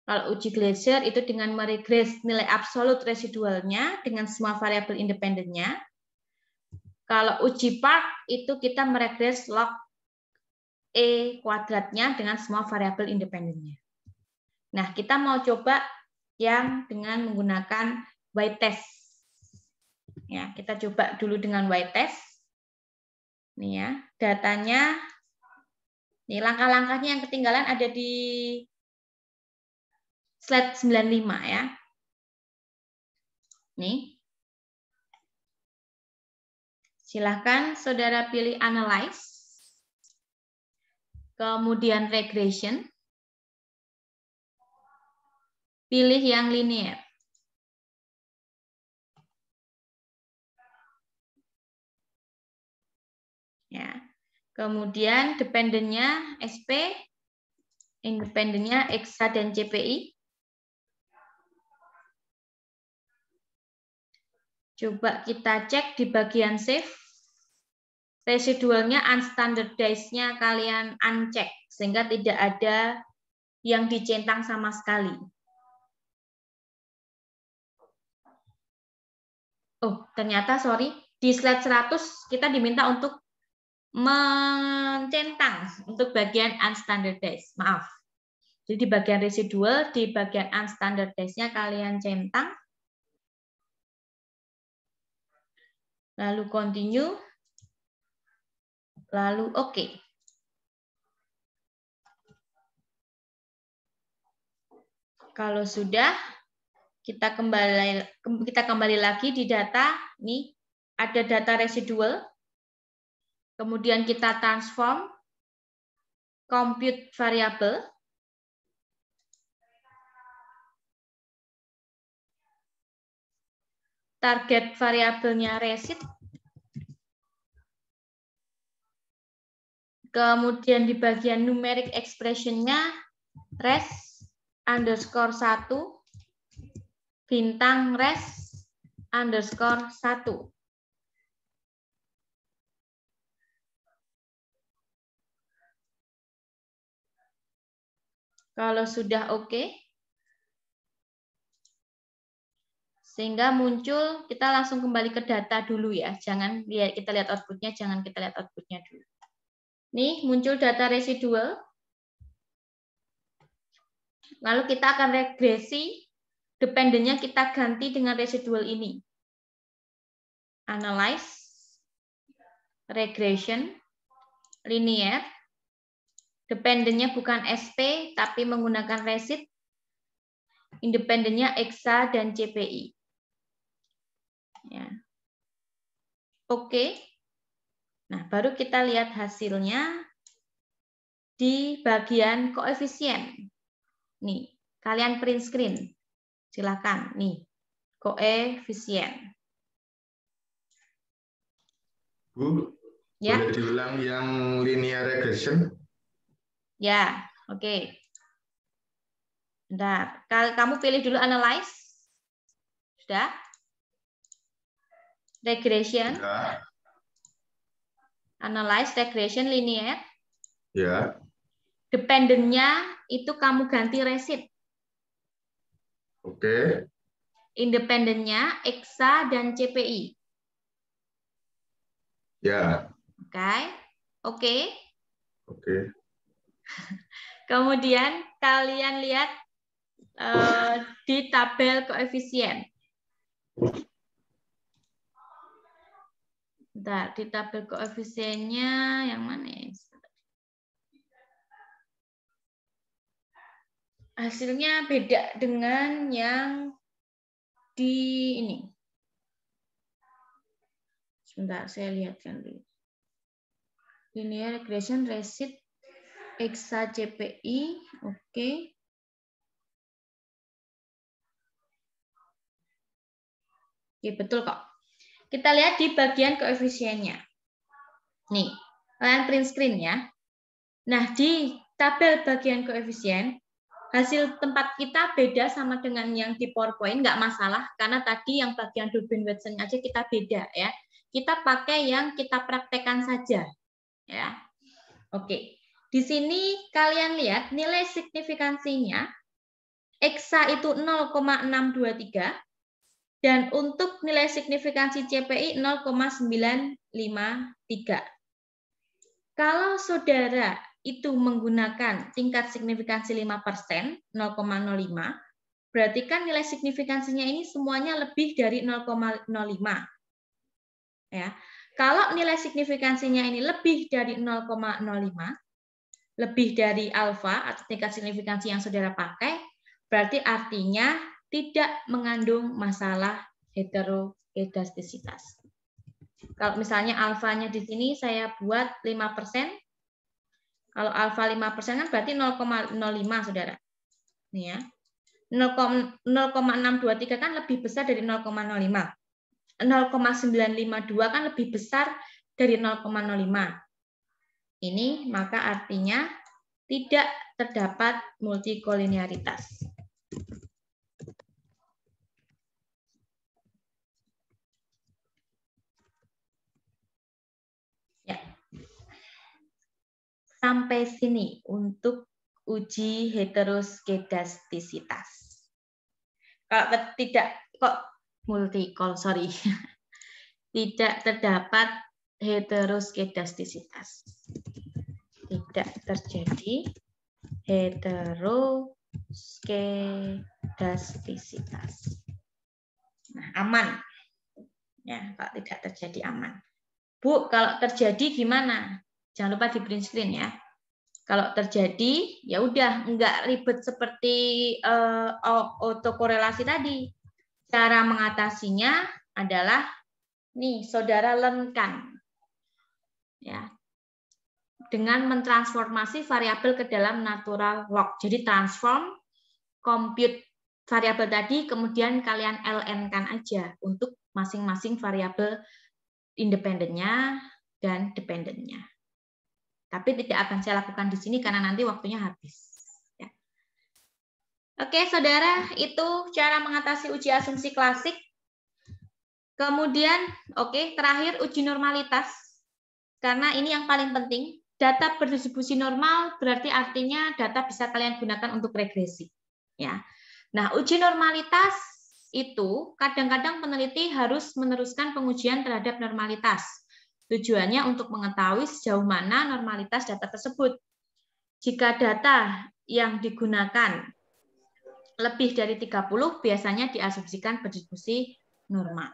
Kalau uji Gleiser itu dengan meregres nilai absolut residualnya dengan semua variabel independennya. Kalau uji Park itu kita meregres log E kuadratnya dengan semua variabel independennya. Nah, kita mau coba yang dengan menggunakan White test. Ya, kita coba dulu dengan White test. Nih ya, datanya. Nih langkah-langkahnya yang ketinggalan ada di slide 95 ya. Nih. Silahkan saudara pilih analyze. Kemudian regression. Pilih yang linear. Ya. Kemudian dependennya SP, independennya EXA dan CPI. Coba kita cek di bagian save. Residualnya unstandardized-nya kalian uncheck sehingga tidak ada yang dicentang sama sekali. Oh, ternyata sorry, di slide 100 kita diminta untuk mencentang untuk bagian unstandardized. Maaf. Jadi di bagian residual, di bagian unstandardized-nya kalian centang. Lalu continue. Lalu oke. Kalau sudah, kita kembali lagi di data. Nih, ada data residual. Kemudian kita transform compute variable. Target variabelnya resid. Kemudian di bagian numeric expression-nya res underscore 1 bintang res underscore 1. Kalau sudah oke, sehingga muncul, kita langsung kembali ke data dulu ya. Jangan kita lihat outputnya, jangan kita lihat outputnya dulu. Nih, muncul data residual. Lalu kita akan regresi, dependennya kita ganti dengan residual ini. Analyze, regression, linear, dependennya bukan SP, tapi menggunakan resid, independennya EXA dan CPI. Ya. Oke. Nah, baru kita lihat hasilnya di bagian koefisien. Nih, kalian print screen. Silakan, nih, koefisien. Bu, ya. Boleh diulang yang linear regression? Ya, oke. Bentar, kamu pilih dulu analyze. Sudah? Regression. Ya. Analyze, regression, linear. Ya. Dependennya itu kamu ganti resid. Oke. Independennya EXA dan CPI. Ya. Oke. Oke. Oke. Kemudian kalian lihat di tabel koefisien. Bentar, di tabel koefisiennya yang mana ya? Hasilnya beda dengan yang di ini. Sebentar, saya lihatkan dulu. Linear regression recit Exa CPI, oke. Oke, betul kok. Kita lihat di bagian koefisiennya. Nih, kalian print screen ya. Nah, di tabel bagian koefisien, hasil tempat kita beda sama dengan yang di PowerPoint, nggak masalah, karena tadi yang bagian Durbin-Watson aja kita beda ya. Kita pakai yang kita praktekkan saja. Ya. Oke, di sini kalian lihat nilai signifikansinya, Exa itu 0,623, dan untuk nilai signifikansi CPI 0,953. Kalau saudara itu menggunakan tingkat signifikansi 5%, 0,05, berarti kan nilai signifikansinya ini semuanya lebih dari 0,05. Ya. Kalau nilai signifikansinya ini lebih dari 0,05, lebih dari alfa atau tingkat signifikansi yang saudara pakai, berarti artinya tidak mengandung masalah heterokedastisitas. Kalau misalnya alfanya di sini saya buat 5%, kalau alfa 5% kan berarti 0,05 saudara. Nih ya. 0,623 kan lebih besar dari 0,05. 0,952 kan lebih besar dari 0,05. Ini maka artinya tidak terdapat multikolinearitas. Ya. Sampai sini untuk uji heteroskedastisitas. Kalau tidak tidak terdapat heteroskedastisitas. Tidak terjadi heteroskedastisitas. Nah, aman. Ya, kalau tidak terjadi aman. Bu, kalau terjadi gimana? Jangan lupa di print screen ya. Kalau terjadi, ya udah nggak ribet seperti autokorelasi tadi. Cara mengatasinya adalah nih, saudara learn-kan. Ya. Dengan mentransformasi variabel ke dalam natural log. Jadi transform, compute variabel tadi, kemudian kalian ln-kan aja untuk masing-masing variabel independennya dan dependennya. Tapi tidak akan saya lakukan di sini karena nanti waktunya habis. Ya. Oke, saudara, itu cara mengatasi uji asumsi klasik. Kemudian, oke, terakhir uji normalitas. Karena ini yang paling penting. Data berdistribusi normal berarti artinya data bisa kalian gunakan untuk regresi. Ya. Nah, uji normalitas itu kadang-kadang peneliti harus meneruskan pengujian terhadap normalitas. Tujuannya untuk mengetahui sejauh mana normalitas data tersebut. Jika data yang digunakan lebih dari 30, biasanya diasumsikan berdistribusi normal.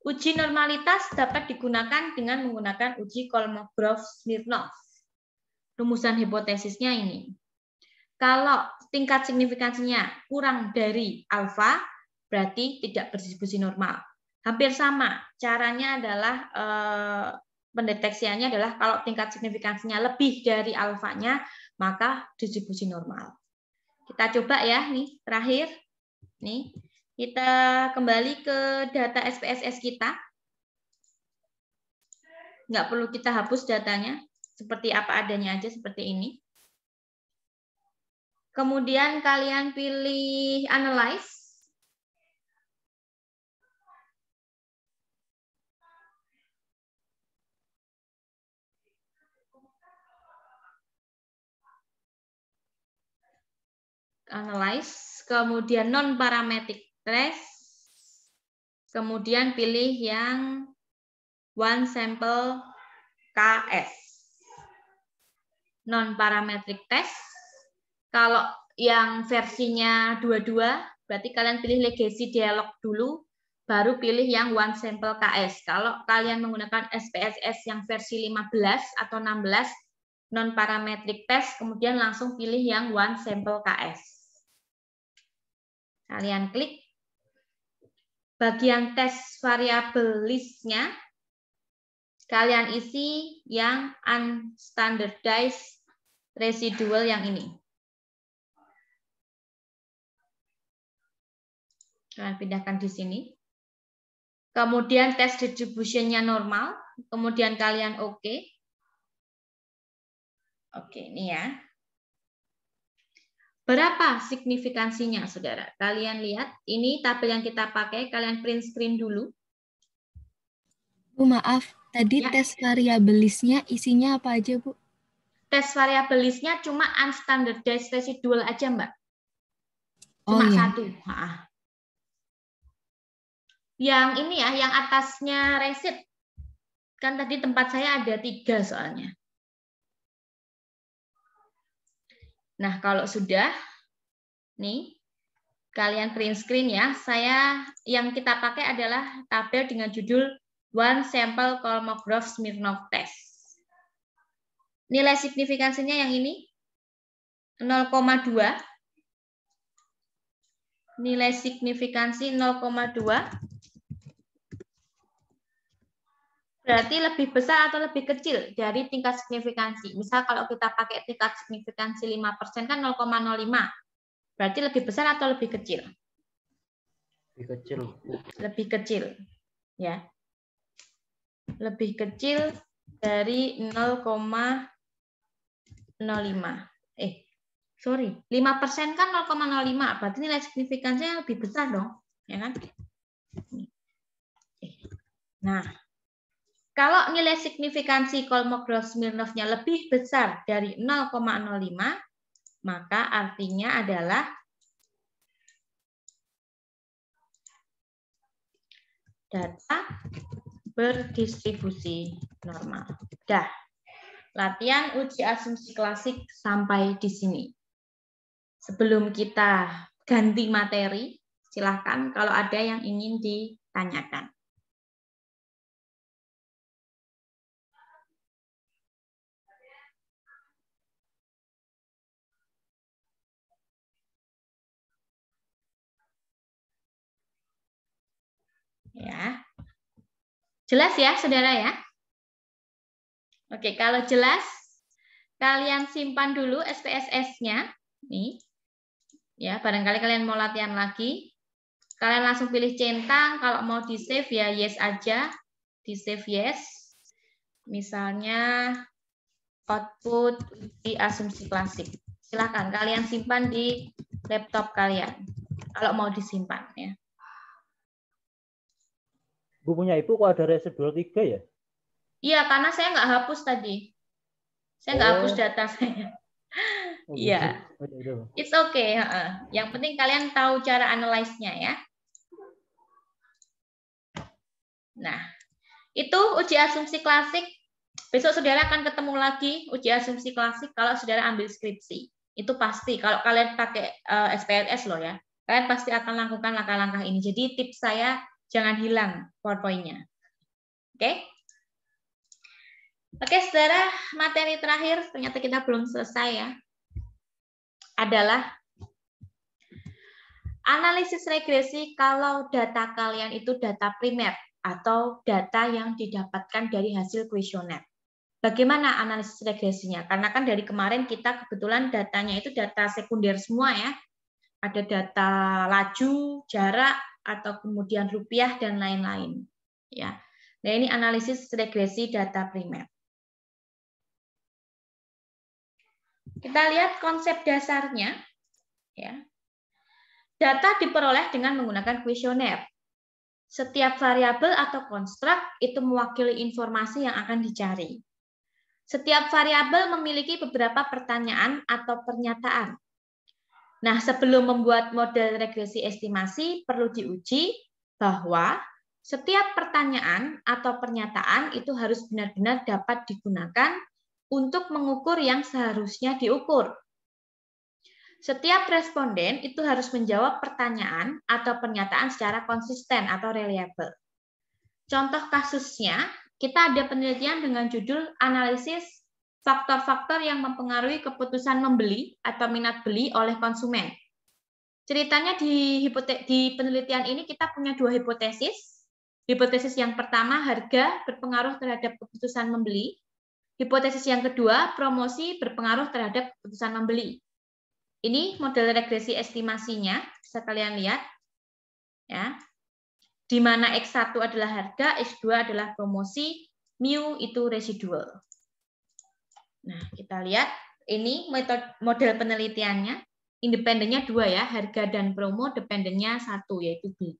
Uji normalitas dapat digunakan dengan menggunakan uji Kolmogorov-Smirnov. Rumusan hipotesisnya ini. Kalau tingkat signifikansinya kurang dari alfa, berarti tidak berdistribusi normal. Hampir sama. Caranya adalah pendeteksiannya adalah kalau tingkat signifikansinya lebih dari alfanya, maka distribusi normal. Kita coba ya, nih terakhir. Nih, kita kembali ke data SPSS kita. Nggak perlu kita hapus datanya, seperti apa adanya aja seperti ini. Kemudian kalian pilih Analyze. Analyze, kemudian non-parametric trace, kemudian pilih yang one sample KS. Non-parametric test. Kalau yang versinya 22, berarti kalian pilih legacy dialog dulu, baru pilih yang one sample KS. Kalau kalian menggunakan SPSS yang versi 15 atau 16, non-parametric test, kemudian langsung pilih yang one sample KS. Kalian klik. Bagian tes variabel list-nya, kalian isi yang unstandardized residual yang ini. Kalian pindahkan di sini. Kemudian tes distribution-nya normal, kemudian kalian oke. Oke, ini ya. Berapa signifikansinya, saudara? Kalian lihat, ini tabel yang kita pakai, kalian print screen dulu. Bu, maaf, tadi Ya. tes variabel list-nya isinya apa aja, Bu? Tes variabel list-nya cuma unstandardized residual aja, Mbak. Oh, Cuma iya. satu. Yang ini ya, yang atasnya resit. Kan tadi tempat saya ada 3 soalnya. Nah, kalau sudah, nih, kalian print screen ya. Yang kita pakai adalah tabel dengan judul One Sample Kolmogorov-Smirnov Test. Nilai signifikansinya yang ini, 0,2. Nilai signifikansi 0,2. Berarti lebih besar atau lebih kecil dari tingkat signifikansi. Misal kalau kita pakai tingkat signifikansi 5% kan 0,05. Berarti lebih besar atau lebih kecil? Lebih kecil. Lebih kecil. Ya. Lebih kecil dari 0,05. Sorry. 5% kan 0,05. Berarti nilai signifikansinya lebih besar dong. Ya kan? Nah, kalau nilai signifikansi Kolmogorov-Smirnovnya lebih besar dari 0,05, maka artinya adalah data berdistribusi normal. Dah. Latihan uji asumsi klasik sampai di sini. Sebelum kita ganti materi, silakan kalau ada yang ingin ditanyakan. Ya. Jelas ya, saudara ya? Oke, kalau jelas, kalian simpan dulu SPSS-nya. Nih. Ya, barangkali kalian mau latihan lagi. Kalian langsung pilih centang, kalau mau di-save ya yes aja. Di-save yes. Misalnya output uji asumsi klasik. Silahkan kalian simpan di laptop kalian. Kalau mau disimpan ya. Bu punya Ibu kok ada residual 3 ya? Iya, karena saya nggak hapus tadi. Saya nggak hapus data saya. Iya. It's okay. Yang penting kalian tahu cara analyze-nya ya. Nah, itu uji asumsi klasik. Besok saudara akan ketemu lagi uji asumsi klasik kalau saudara ambil skripsi. Itu pasti. Kalau kalian pakai SPSS loh ya. Kalian pasti akan lakukan langkah-langkah ini. Jadi tips saya, jangan hilang PowerPoint-nya. Oke? Oke, saudara, materi terakhir, ternyata kita belum selesai ya, adalah analisis regresi kalau data kalian itu data primer atau data yang didapatkan dari hasil kuesioner. Bagaimana analisis regresinya? Karena kan dari kemarin kita kebetulan datanya itu data sekunder semua ya. Ada data laju, jarak, atau kemudian rupiah dan lain-lain. Ya. Nah, ini analisis regresi data primer. Kita lihat konsep dasarnya. Ya. Data diperoleh dengan menggunakan kuesioner. Setiap variabel atau konstruk itu mewakili informasi yang akan dicari. Setiap variabel memiliki beberapa pertanyaan atau pernyataan. Nah, sebelum membuat model regresi estimasi, perlu diuji bahwa setiap pertanyaan atau pernyataan itu harus benar-benar dapat digunakan untuk mengukur yang seharusnya diukur. Setiap responden itu harus menjawab pertanyaan atau pernyataan secara konsisten atau reliable. Contoh kasusnya, kita ada penelitian dengan judul analisis faktor-faktor yang mempengaruhi keputusan membeli atau minat beli oleh konsumen. Ceritanya di penelitian ini kita punya 2 hipotesis. Hipotesis yang pertama, harga berpengaruh terhadap keputusan membeli. Hipotesis yang kedua, promosi berpengaruh terhadap keputusan membeli. Ini model regresi estimasinya, bisa kalian lihat. Ya. Di mana X1 adalah harga, X2 adalah promosi, mu itu residual. Nah, kita lihat ini model penelitiannya. Independennya 2 ya, harga dan promo, dependennya 1 yaitu B.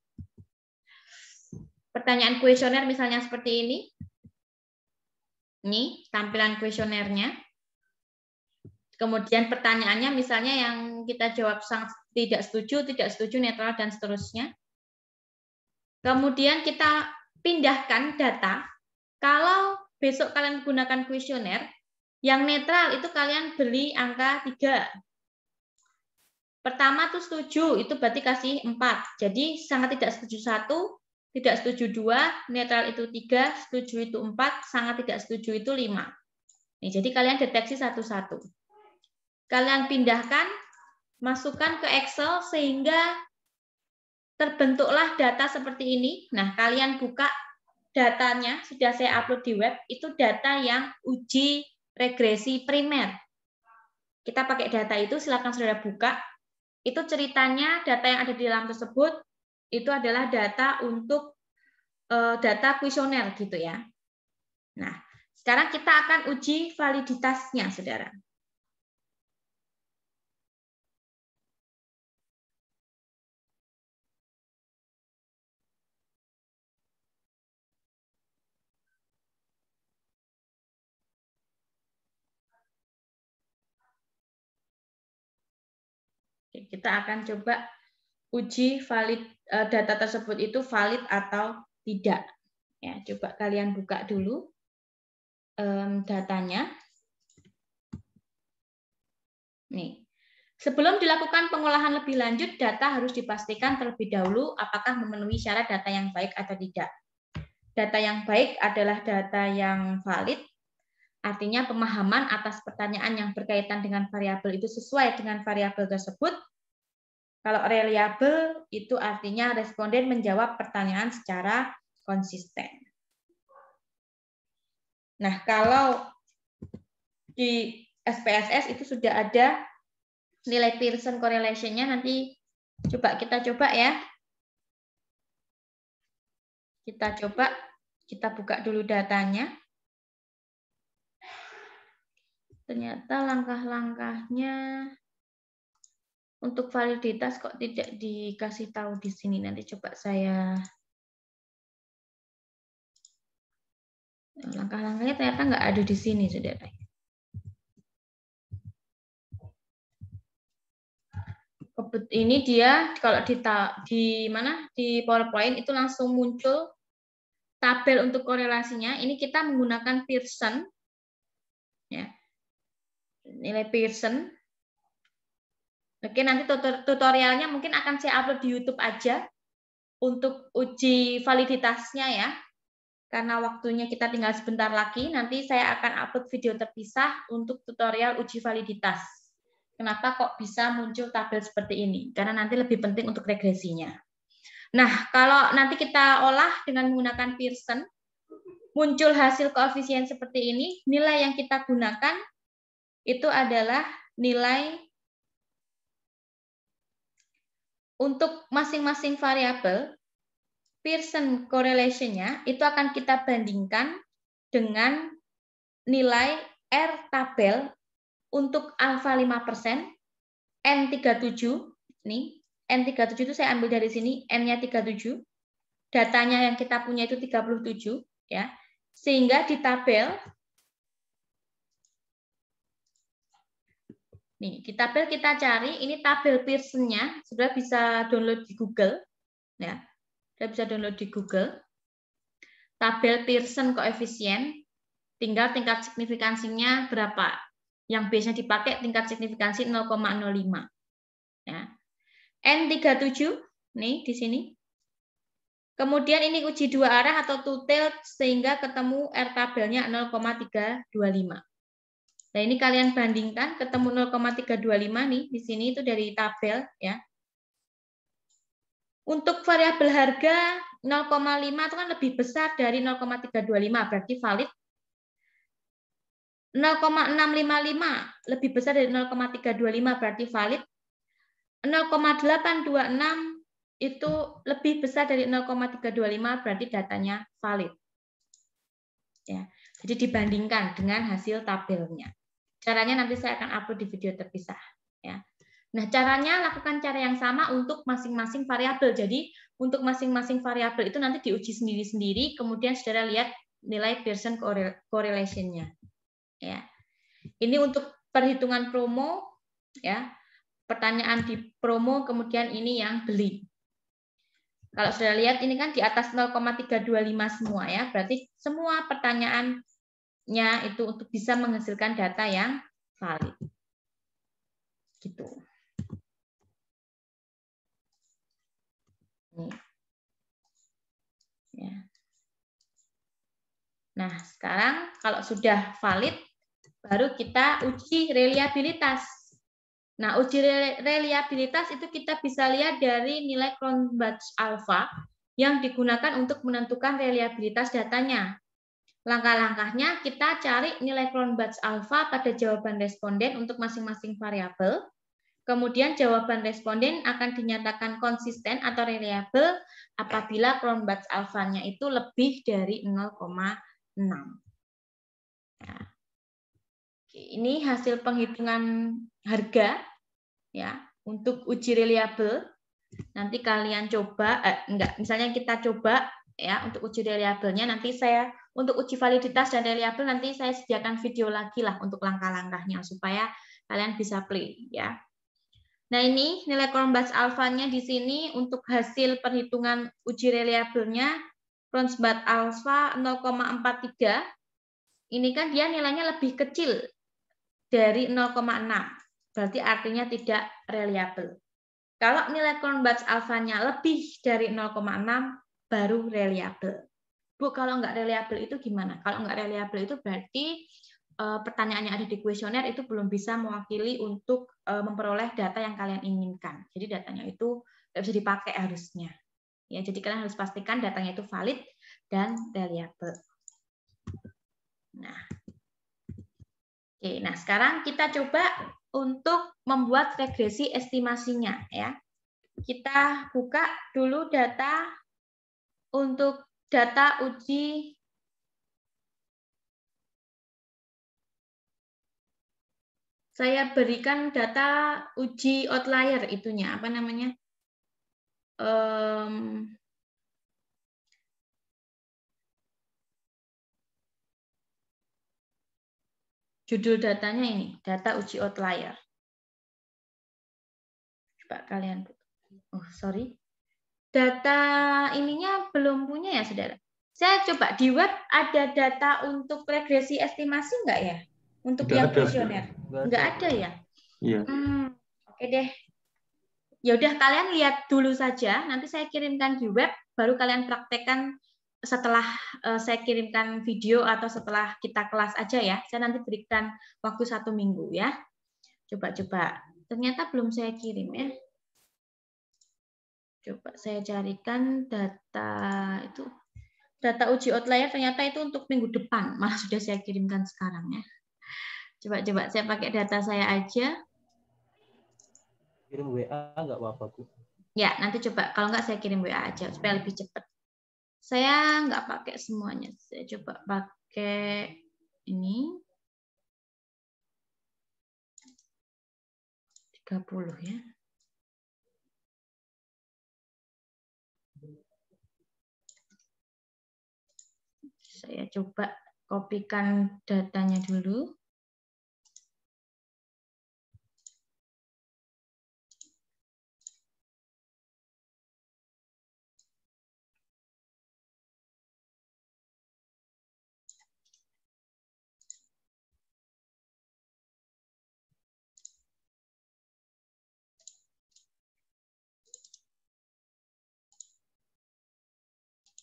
Pertanyaan kuesioner misalnya seperti ini. Ini tampilan kuesionernya. Kemudian pertanyaannya misalnya yang kita jawab sangat tidak setuju, netral, dan seterusnya. Kemudian kita pindahkan data. Kalau besok kalian gunakan kuesioner, yang netral itu kalian beli angka 3. Pertama tuh setuju, itu berarti kasih 4. Jadi sangat tidak setuju 1, tidak setuju 2, netral itu 3, setuju itu 4, sangat tidak setuju itu 5. Nih, jadi kalian deteksi satu-satu. Kalian pindahkan, masukkan ke Excel sehingga terbentuklah data seperti ini. Nah, kalian buka datanya, sudah saya upload di web, itu data yang uji regresi primer. Kita pakai data itu, silakan saudara buka. Itu ceritanya data yang ada di dalam tersebut itu adalah data untuk data kuesioner gitu ya. Nah, sekarang kita akan uji validitasnya, saudara. Kita akan coba uji valid data tersebut itu valid atau tidak. Ya, coba kalian buka dulu datanya. Nih, sebelum dilakukan pengolahan lebih lanjut, data harus dipastikan terlebih dahulu apakah memenuhi syarat data yang baik atau tidak. Data yang baik adalah data yang valid, artinya pemahaman atas pertanyaan yang berkaitan dengan variabel itu sesuai dengan variabel tersebut. Kalau reliable itu artinya responden menjawab pertanyaan secara konsisten. Nah, kalau di SPSS itu sudah ada nilai Pearson correlation-nya, nanti kita coba ya. Kita buka dulu datanya. Ternyata langkah-langkahnya untuk validitas kok tidak dikasih tahu di sini. Nanti coba saya langkah-langkahnya ternyata nggak ada di sini, saudara. Ini dia kalau di PowerPoint itu langsung muncul tabel untuk korelasinya. Ini kita menggunakan Pearson, ya, nilai Pearson. Oke, nanti tutorialnya mungkin akan saya upload di YouTube aja untuk uji validitasnya ya. Karena waktunya kita tinggal sebentar lagi, nanti saya akan upload video terpisah untuk tutorial uji validitas. Kenapa kok bisa muncul tabel seperti ini? Karena nanti lebih penting untuk regresinya. Nah, kalau nanti kita olah dengan menggunakan Pearson, muncul hasil koefisien seperti ini, nilai yang kita gunakan itu adalah nilai untuk masing-masing variabel, Pearson correlation-nya itu akan kita bandingkan dengan nilai R tabel untuk alfa 5%, N37, nih, N37 itu saya ambil dari sini, N-nya 37, datanya yang kita punya itu 37, ya, sehingga di tabel, nih, di tabel kita cari, ini tabel Pearson-nya, sudah bisa download di Google, ya, sudah bisa download di Google. tabel Pearson koefisien, tinggal tingkat signifikansinya berapa. Yang biasanya dipakai tingkat signifikansi 0,05. Ya. N37 nih di sini. Kemudian ini uji dua arah atau two-tailed sehingga ketemu R tabelnya 0,325. Nah, ini kalian bandingkan ketemu 0,325 nih di sini itu dari tabel ya. Untuk variabel harga 0,5 itu kan lebih besar dari 0,325 berarti valid. 0,655 lebih besar dari 0,325 berarti valid. 0,826 itu lebih besar dari 0,325 berarti datanya valid. Ya, jadi dibandingkan dengan hasil tabelnya. Caranya nanti saya akan upload di video terpisah. Ya. Nah, caranya lakukan cara yang sama untuk masing-masing variabel. Jadi untuk masing-masing variabel itu nanti diuji sendiri-sendiri, kemudian saudara lihat nilai Pearson correlation-nya. Ya. Ini untuk perhitungan promo, ya. Pertanyaan di promo, kemudian ini yang beli. Kalau sudah lihat ini kan di atas 0,325 semua ya, berarti semua pertanyaannya itu untuk bisa menghasilkan data yang valid. Gitu. Nih. Ya. Nah, sekarang kalau sudah valid, baru kita uji reliabilitas. Nah, uji reliabilitas itu kita bisa lihat dari nilai Cronbach's alpha yang digunakan untuk menentukan reliabilitas datanya. Langkah-langkahnya kita cari nilai Cronbach's alpha pada jawaban responden untuk masing-masing variabel. Kemudian jawaban responden akan dinyatakan konsisten atau reliable apabila Cronbach's alpha-nya itu lebih dari 0,6. Nah. Ini hasil penghitungan harga ya untuk uji reliable. Nanti kalian coba misalnya kita coba ya untuk uji reliable-nya, nanti saya untuk uji validitas dan reliable nanti saya sediakan video lagi lah untuk langkah-langkahnya supaya kalian bisa play ya. Nah, ini nilai Cronbach's alpha-nya di sini untuk hasil perhitungan uji reliable-nya Cronbach's alpha 0,43. Ini kan dia nilainya lebih kecil dari 0,6, berarti artinya tidak reliable. Kalau nilai Cronbach's alpha-nya lebih dari 0,6, baru reliable. Bu, kalau nggak reliable itu gimana? Kalau nggak reliable itu berarti pertanyaan yang ada di kuesioner itu belum bisa mewakili untuk memperoleh data yang kalian inginkan. Jadi datanya itu nggak bisa dipakai harusnya. Ya, jadi kalian harus pastikan datanya itu valid dan reliable. Nah. Oke, nah sekarang kita coba untuk membuat regresi estimasinya ya. Kita buka dulu data untuk data uji saya berikan data uji outlier itunya apa namanya? Judul datanya ini, data uji outlier. Coba kalian, sorry. Data ininya belum punya ya, saudara. Saya coba di web ada data untuk regresi estimasi enggak ya? Untuk yang kuesioner? Enggak ada ya? Iya. Oke deh. Ya udah kalian lihat dulu saja, nanti saya kirimkan di web, baru kalian praktekkan setelah saya kirimkan video atau setelah kita kelas aja ya. Saya nanti berikan waktu 1 minggu ya. Coba-coba. Ternyata belum saya kirim ya. Coba saya carikan data itu. Data uji outlier ternyata itu untuk minggu depan. Malah sudah saya kirimkan sekarang ya. Coba-coba saya pakai data saya aja. Kirim WA nggak apa-apa, Bu? Ya, nanti coba. Kalau nggak saya kirim WA aja supaya lebih cepat. Saya nggak pakai semuanya. Saya coba pakai ini. 30 ya. Saya coba kopikan datanya dulu.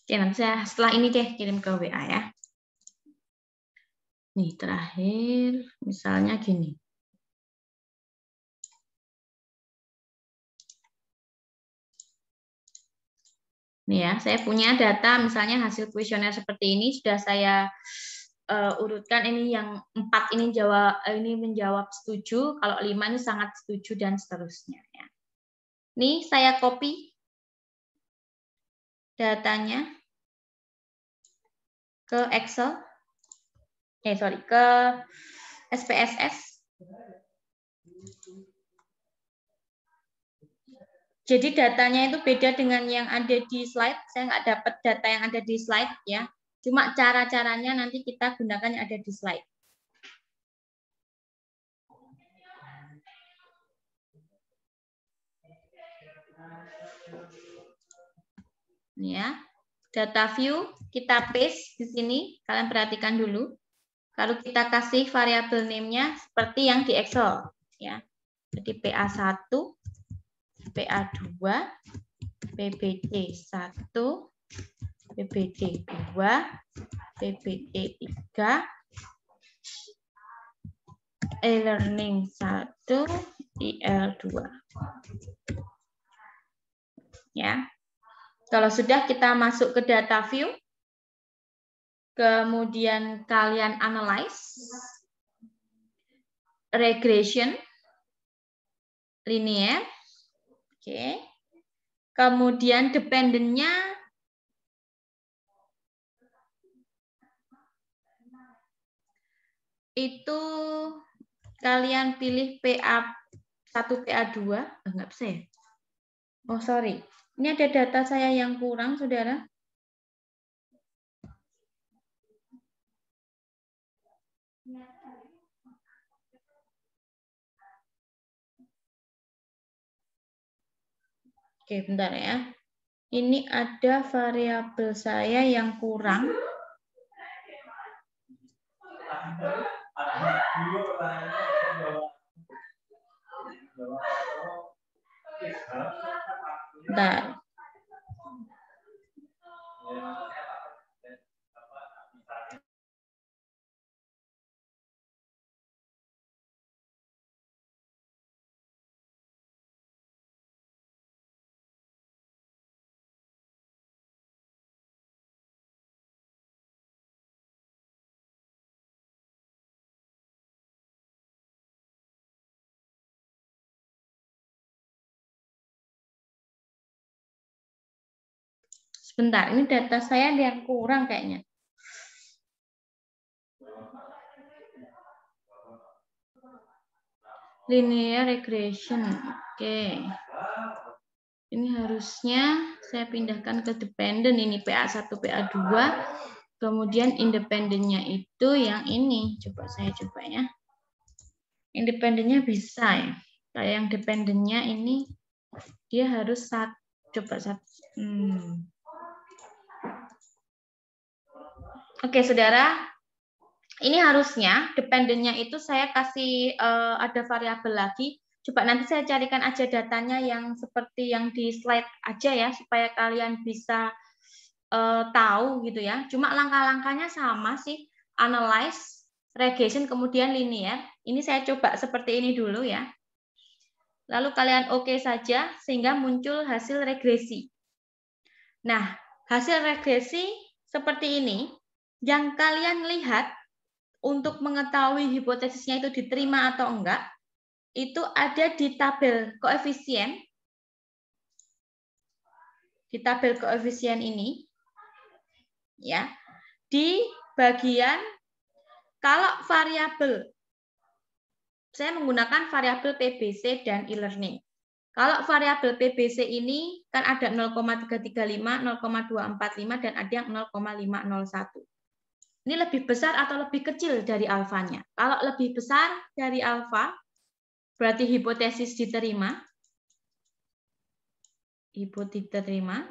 Oke, nanti saya setelah ini deh kirim ke WA ya. Nih, terakhir misalnya gini. Nih ya, saya punya data misalnya hasil kuesioner seperti ini sudah saya urutkan. Ini yang 4 ini menjawab setuju, kalau 5 ini sangat setuju dan seterusnya ya. Nih saya copy datanya ke Excel. Ke SPSS. Jadi datanya itu beda dengan yang ada di slide. Saya nggak dapat data yang ada di slide ya. Cuma cara-caranya nanti kita gunakan yang ada di slide. Ini ya. Data view kita paste di sini. Kalian perhatikan dulu. Lalu kita kasih variabel name-nya seperti yang di Excel ya. Jadi PA1, PA2, PBD1, PBD2, PBD3, e-learning 1, IL2. Ya. Kalau sudah kita masuk ke data view, kemudian kalian analyze, regression, linear, oke. Kemudian dependent-nya itu kalian pilih PA1, PA2, enggak bisa ya? Oh, sorry. Ini ada data saya yang kurang, saudara. Oke, bentar ya. Ini ada variabel saya yang kurang. Bentar. Sebentar, ini data saya yang kurang kayaknya. Linear regression. Oke. Ini harusnya saya pindahkan ke dependent, ini PA1, PA2. Kemudian independennya itu yang ini. Coba saya coba ya. Independennya bisa ya. Kayak yang dependennya ini dia harus coba satu. Oke, saudara. Ini harusnya dependennya itu saya kasih ada variabel lagi. Coba nanti saya carikan aja datanya yang seperti yang di slide aja ya, supaya kalian bisa tahu gitu ya. Cuma langkah-langkahnya sama sih. Analyze, regression, kemudian linear. Ini saya coba seperti ini dulu ya. Lalu kalian oke saja sehingga muncul hasil regresi. Nah, hasil regresi seperti ini. Yang kalian lihat untuk mengetahui hipotesisnya itu diterima atau enggak, itu ada di tabel koefisien. Di tabel koefisien ini, ya, di bagian kalau variabel, saya menggunakan variabel PBC dan e-learning. Kalau variabel PBC ini kan ada 0,335, 0,245, dan ada yang 0,501. Ini lebih besar atau lebih kecil dari alfanya? Kalau lebih besar dari alfa, berarti hipotesis diterima. Hipotesis diterima.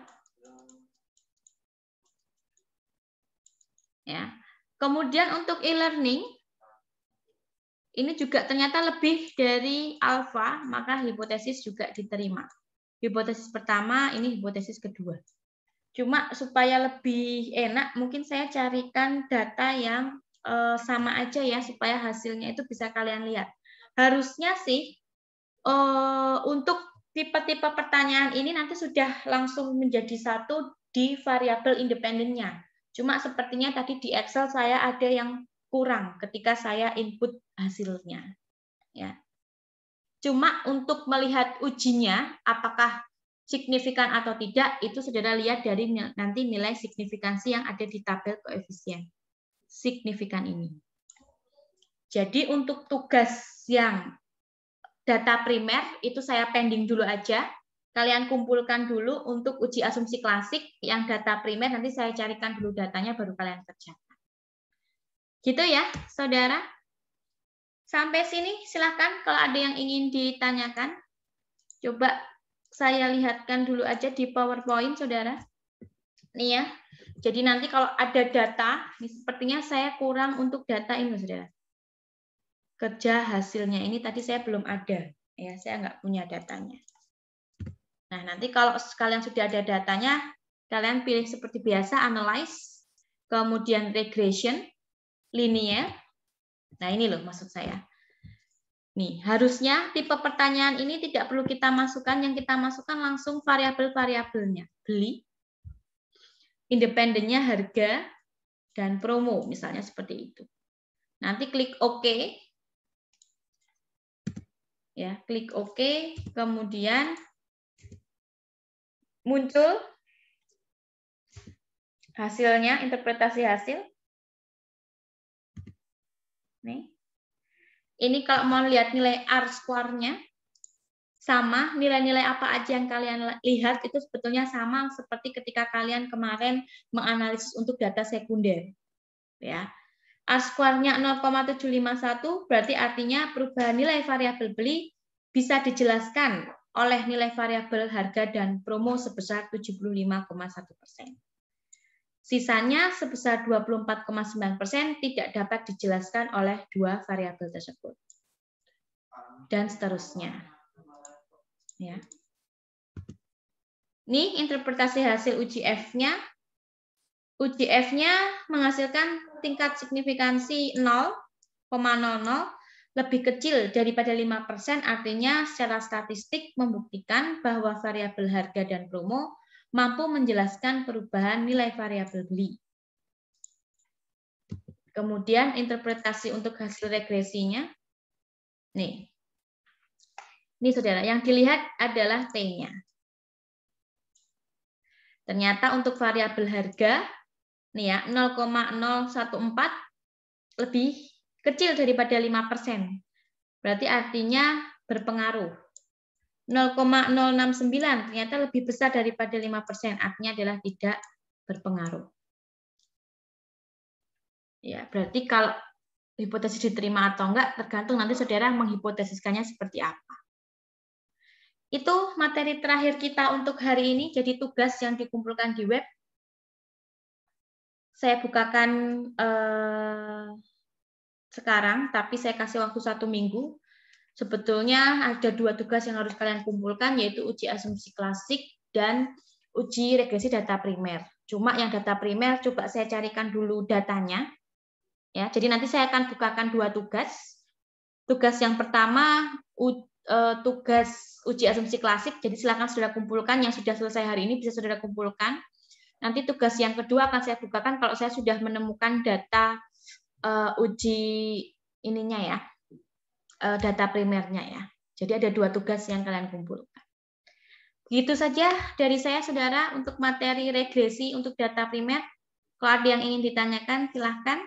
Ya. Kemudian untuk e-learning, ini juga ternyata lebih dari alfa, maka hipotesis juga diterima. Hipotesis pertama, ini hipotesis kedua. Cuma supaya lebih enak, mungkin saya carikan data yang sama aja ya, supaya hasilnya itu bisa kalian lihat. Harusnya sih untuk tipe-tipe pertanyaan ini nanti sudah langsung menjadi satu di variabel independennya. Cuma sepertinya tadi di Excel saya ada yang kurang ketika saya input hasilnya. Ya. Cuma untuk melihat ujinya, apakah signifikan atau tidak, itu saudara lihat dari nanti nilai signifikansi yang ada di tabel koefisien signifikan ini. Jadi untuk tugas yang data primer, itu saya pending dulu aja. Kalian kumpulkan dulu untuk uji asumsi klasik, yang data primer nanti saya carikan dulu datanya, baru kalian kerjakan. Gitu ya, saudara. Sampai sini silakan kalau ada yang ingin ditanyakan. Coba saya lihatkan dulu aja di PowerPoint, saudara. Nih ya. Jadi nanti kalau ada data, sepertinya saya kurang untuk data ini, saudara. Kerja hasilnya ini tadi saya belum ada. Ya, saya nggak punya datanya. Nah, nanti kalau kalian sudah ada datanya, kalian pilih seperti biasa, analyze, kemudian regression, linear. Nah, ini loh maksud saya. Nih, harusnya tipe pertanyaan ini tidak perlu kita masukkan, yang kita masukkan langsung variabel-variabelnya. Beli, independennya harga, dan promo, misalnya seperti itu. Nanti klik OK. Ya, klik OK, kemudian muncul hasilnya, interpretasi hasil. Nih. Ini kalau mau lihat nilai R-square-nya, sama nilai-nilai apa aja yang kalian lihat itu sebetulnya sama seperti ketika kalian kemarin menganalisis untuk data sekunder. Ya. R-square-nya 0,751 berarti artinya perubahan nilai variabel beli bisa dijelaskan oleh nilai variabel harga dan promo sebesar 75,1%. Sisanya sebesar 24,9% tidak dapat dijelaskan oleh dua variabel tersebut. Dan seterusnya. Ya. Ini interpretasi hasil uji F-nya. Uji F-nya menghasilkan tingkat signifikansi 0,00, lebih kecil daripada 5%, artinya secara statistik membuktikan bahwa variabel harga dan promo mampu menjelaskan perubahan nilai variabel beli. Kemudian interpretasi untuk hasil regresinya. Nih. Ini saudara, yang dilihat adalah T-nya. Ternyata untuk variabel harga, nih ya, 0,014 lebih kecil daripada 5%. Berarti artinya berpengaruh. 0,069 ternyata lebih besar daripada 5%, artinya adalah tidak berpengaruh. Ya, berarti kalau hipotesis diterima atau enggak tergantung nanti saudara menghipotesiskannya seperti apa. Itu materi terakhir kita untuk hari ini, jadi tugas yang dikumpulkan di web. Saya bukakan sekarang, tapi saya kasih waktu 1 minggu. Sebetulnya ada 2 tugas yang harus kalian kumpulkan, yaitu uji asumsi klasik dan uji regresi data primer. Cuma yang data primer coba saya carikan dulu datanya. Ya, jadi nanti saya akan bukakan 2 tugas. Tugas yang pertama tugas uji asumsi klasik, jadi silakan saudara kumpulkan yang sudah selesai hari ini, bisa saudara kumpulkan. Nanti tugas yang kedua akan saya bukakan kalau saya sudah menemukan data uji ininya ya, data primernya ya. Jadi ada 2 tugas yang kalian kumpulkan. Begitu saja dari saya, saudara, untuk materi regresi untuk data primer. Kalau ada yang ingin ditanyakan, silahkan.